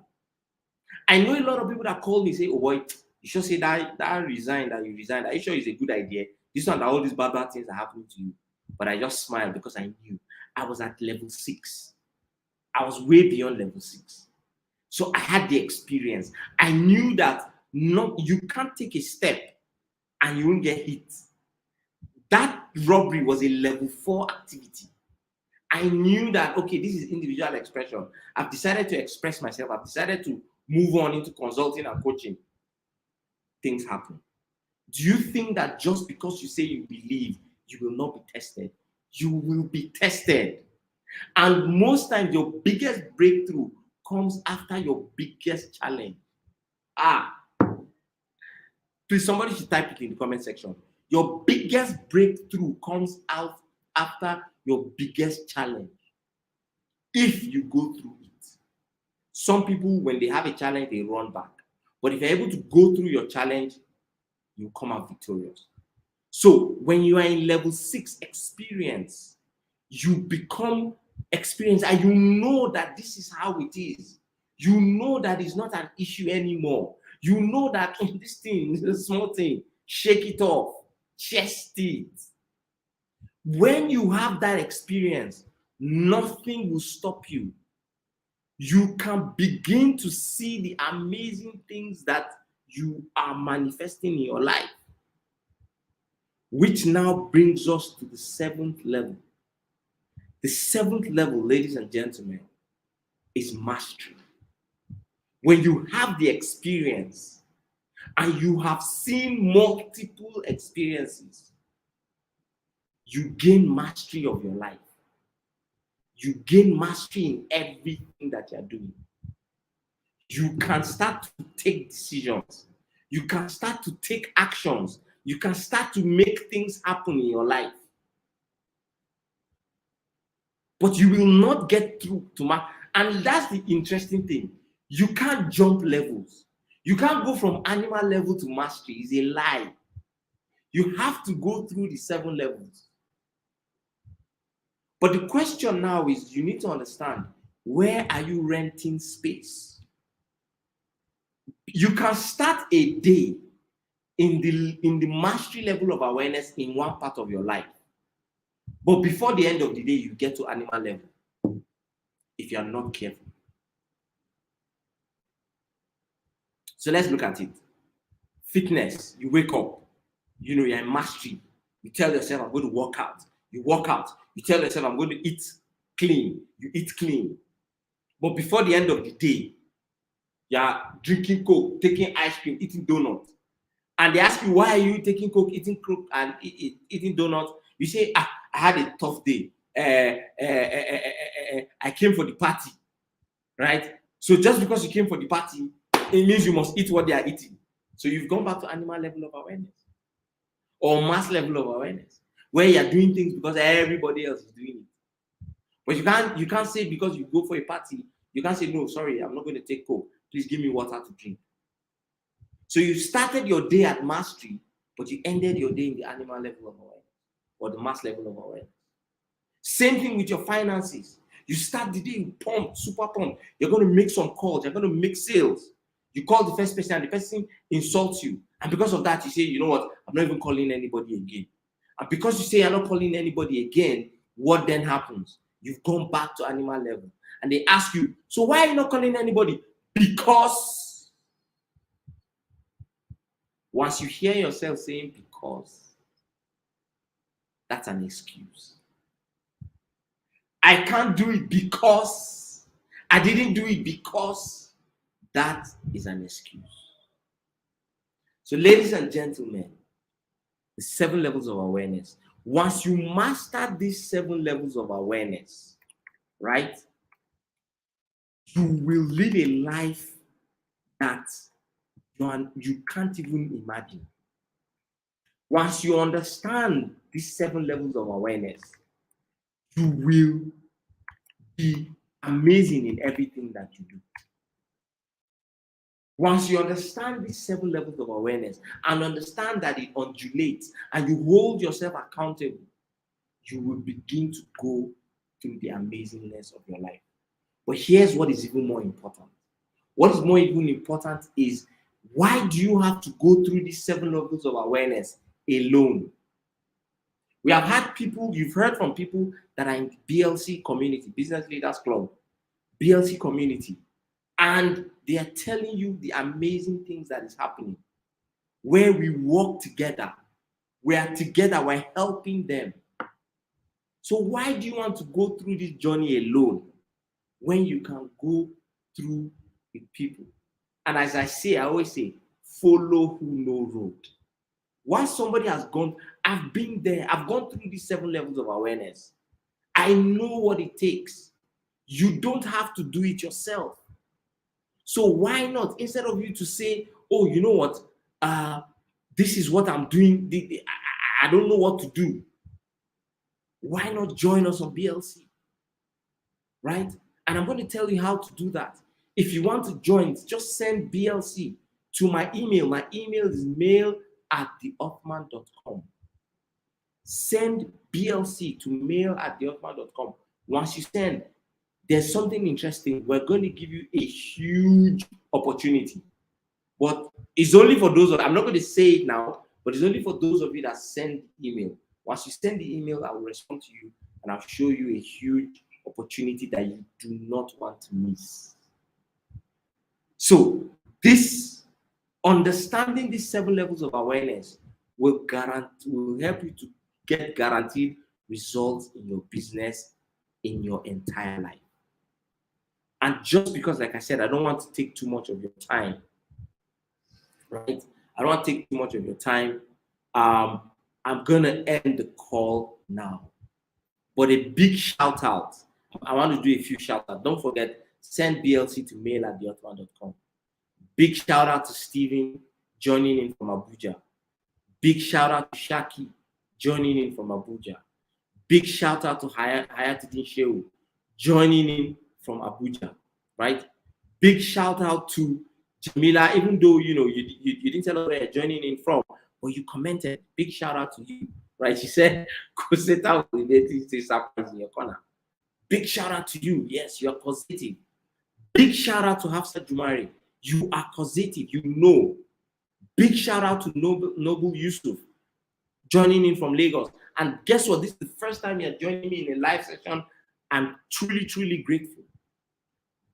I know a lot of people that call me and say, oh boy, you should say that you resigned. Are you sure it's a good idea? This one, that all these bad things are happening to you. But I just smiled because I knew I was at level 6. I was way beyond level 6. So I had the experience. I knew that you can't take a step and you won't get hit. That robbery was a level 4 activity. I knew that, okay, this is individual expression. I've decided to express myself. I've decided to move on into consulting and coaching. Things happen. Do you think that just because you say you believe, you will not be tested? You will be tested. And most times, your biggest breakthrough comes after your biggest challenge. Please, somebody should type it in the comment section. Your biggest breakthrough comes out after your biggest challenge. If you go through it. Some people, when they have a challenge, they run back. But if you're able to go through your challenge, you come out victorious. So when you are in level 6 experience, you become experienced and you know that this is how it is. You know that it's not an issue anymore. You know that this thing is a small thing. Shake it off. Chest it. When you have that experience, nothing will stop you. You can begin to see the amazing things that you are manifesting in your life. Which now brings us to the 7th level. The 7th level, ladies and gentlemen, is mastery. When you have the experience and you have seen multiple experiences, you gain mastery of your life. You gain mastery in everything that you're doing. You can start to take decisions. You can start to take actions. You can start to make things happen in your life. But you will not get through to mastery. And that's the interesting thing. You can't jump levels. You can't go from animal level to mastery. It's a lie. You have to go through the 7 levels. But the question now is, you need to understand, where are you renting space? You can start a day in the mastery level of awareness in one part of your life. But before the end of the day, you get to animal level if you are not careful. So let's look at it. Fitness, you wake up, you're in mastery. You tell yourself, I'm going to work out. You work out. You tell yourself, I'm going to eat clean. You eat clean. But before the end of the day, you're drinking Coke, taking ice cream, eating donuts. And they ask you, why are you taking Coke, eating Coke, and eating donuts? You say, I had a tough day. I came for the party, right? So just because you came for the party, it means you must eat what they are eating. So you've gone back to animal level of awareness or mass level of awareness, where you're doing things because everybody else is doing it. But you can't say because you go for a party, you can't say, no, sorry, I'm not going to take Coke. Please give me water to drink. So you started your day at mastery, but you ended your day in the animal level of awareness or the mass level of awareness. Same thing with your finances. You start the day pumped, super pumped. You're going to make some calls. You're going to make sales. You call the first person and the person insults you. And because of that, you say, you know what? I'm not even calling anybody again. And because you say you're not calling anybody again, what then happens? You've gone back to animal level. And they ask you, so why are you not calling anybody? Because once you hear yourself saying because, that's an excuse. I can't do it because I didn't do it because that is an excuse. So, ladies and gentlemen, the 7 levels of awareness. Once you master these 7 levels of awareness, right, you will live a life that you can't even imagine. Once you understand these 7 levels of awareness, you will be amazing in everything that you do. Once you understand these 7 levels of awareness and understand that it undulates and you hold yourself accountable, you will begin to go through the amazingness of your life. But here's what is even more important. What is more even important is, why do you have to go through these 7 levels of awareness alone? We have had people, you've heard from people that are in BLC community, Business Leaders Club, BLC community, and they are telling you the amazing things that is happening, where we work together. We are together, we're helping them. So why do you want to go through this journey alone when you can go through with people? And as I always say, follow who know road. Once somebody has gone, I've been there, I've gone through these 7 levels of awareness. I know what it takes. You don't have to do it yourself. So why not, instead of you to say, oh, you know what, this is what I'm doing, I don't know what to do. Why not join us on BLC, right? And I'm going to tell you how to do that. If you want to join, just send BLC to my email. My email is mail@theoffman.com. Send BLC to mail@theoffman.com. Once you send, there's something interesting. We're going to give you a huge opportunity. But it's only for those I'm not going to say it now, but it's only for those of you that send email. Once you send the email, I will respond to you and I'll show you a huge opportunity that you do not want to miss. So understanding these 7 levels of awareness will help you to get guaranteed results in your business, in your entire life. And just because, like I said, I don't want to take too much of your time, right? I don't want to take too much of your time. I'm going to end the call now. But a big shout out. I want to do a few shout outs. Don't forget, send BLC to mail@theoffman.com. Big shout out to Steven joining in from Abuja. Big shout out to Shaki joining in from Abuja. Big shout out to Hayatuddin Shehu joining in from Abuja, right? Big shout out to Jamila, even though you didn't tell us where you're joining in from, but you commented. Big shout out to you, right? She said, "Coseta will say surprise in your corner." Big shout out to you. Yes, you are positive. Big shout out to Hafsa Jumari. You are positive. You know. Big shout out to Noble Yusuf joining in from Lagos. And guess what? This is the first time you're joining me in a live session. I'm truly, truly grateful.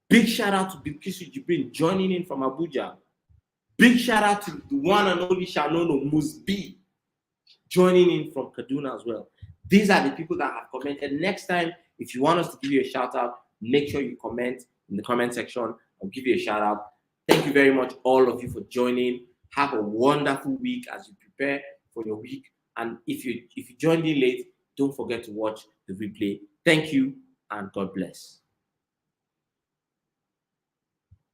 Big shout out to Bilkisu Jibrin joining in from Abuja. Big shout out to the one and only Shanono Musbi joining in from Kaduna as well. These are the people that have commented. Next time, if you want us to give you a shout out, make sure you comment in the comment section. I'll give you a shout out. Thank you very much, all of you, for joining. Have a wonderful week as you prepare for your week. And if you joined in late, don't forget to watch the replay. Thank you, and God bless.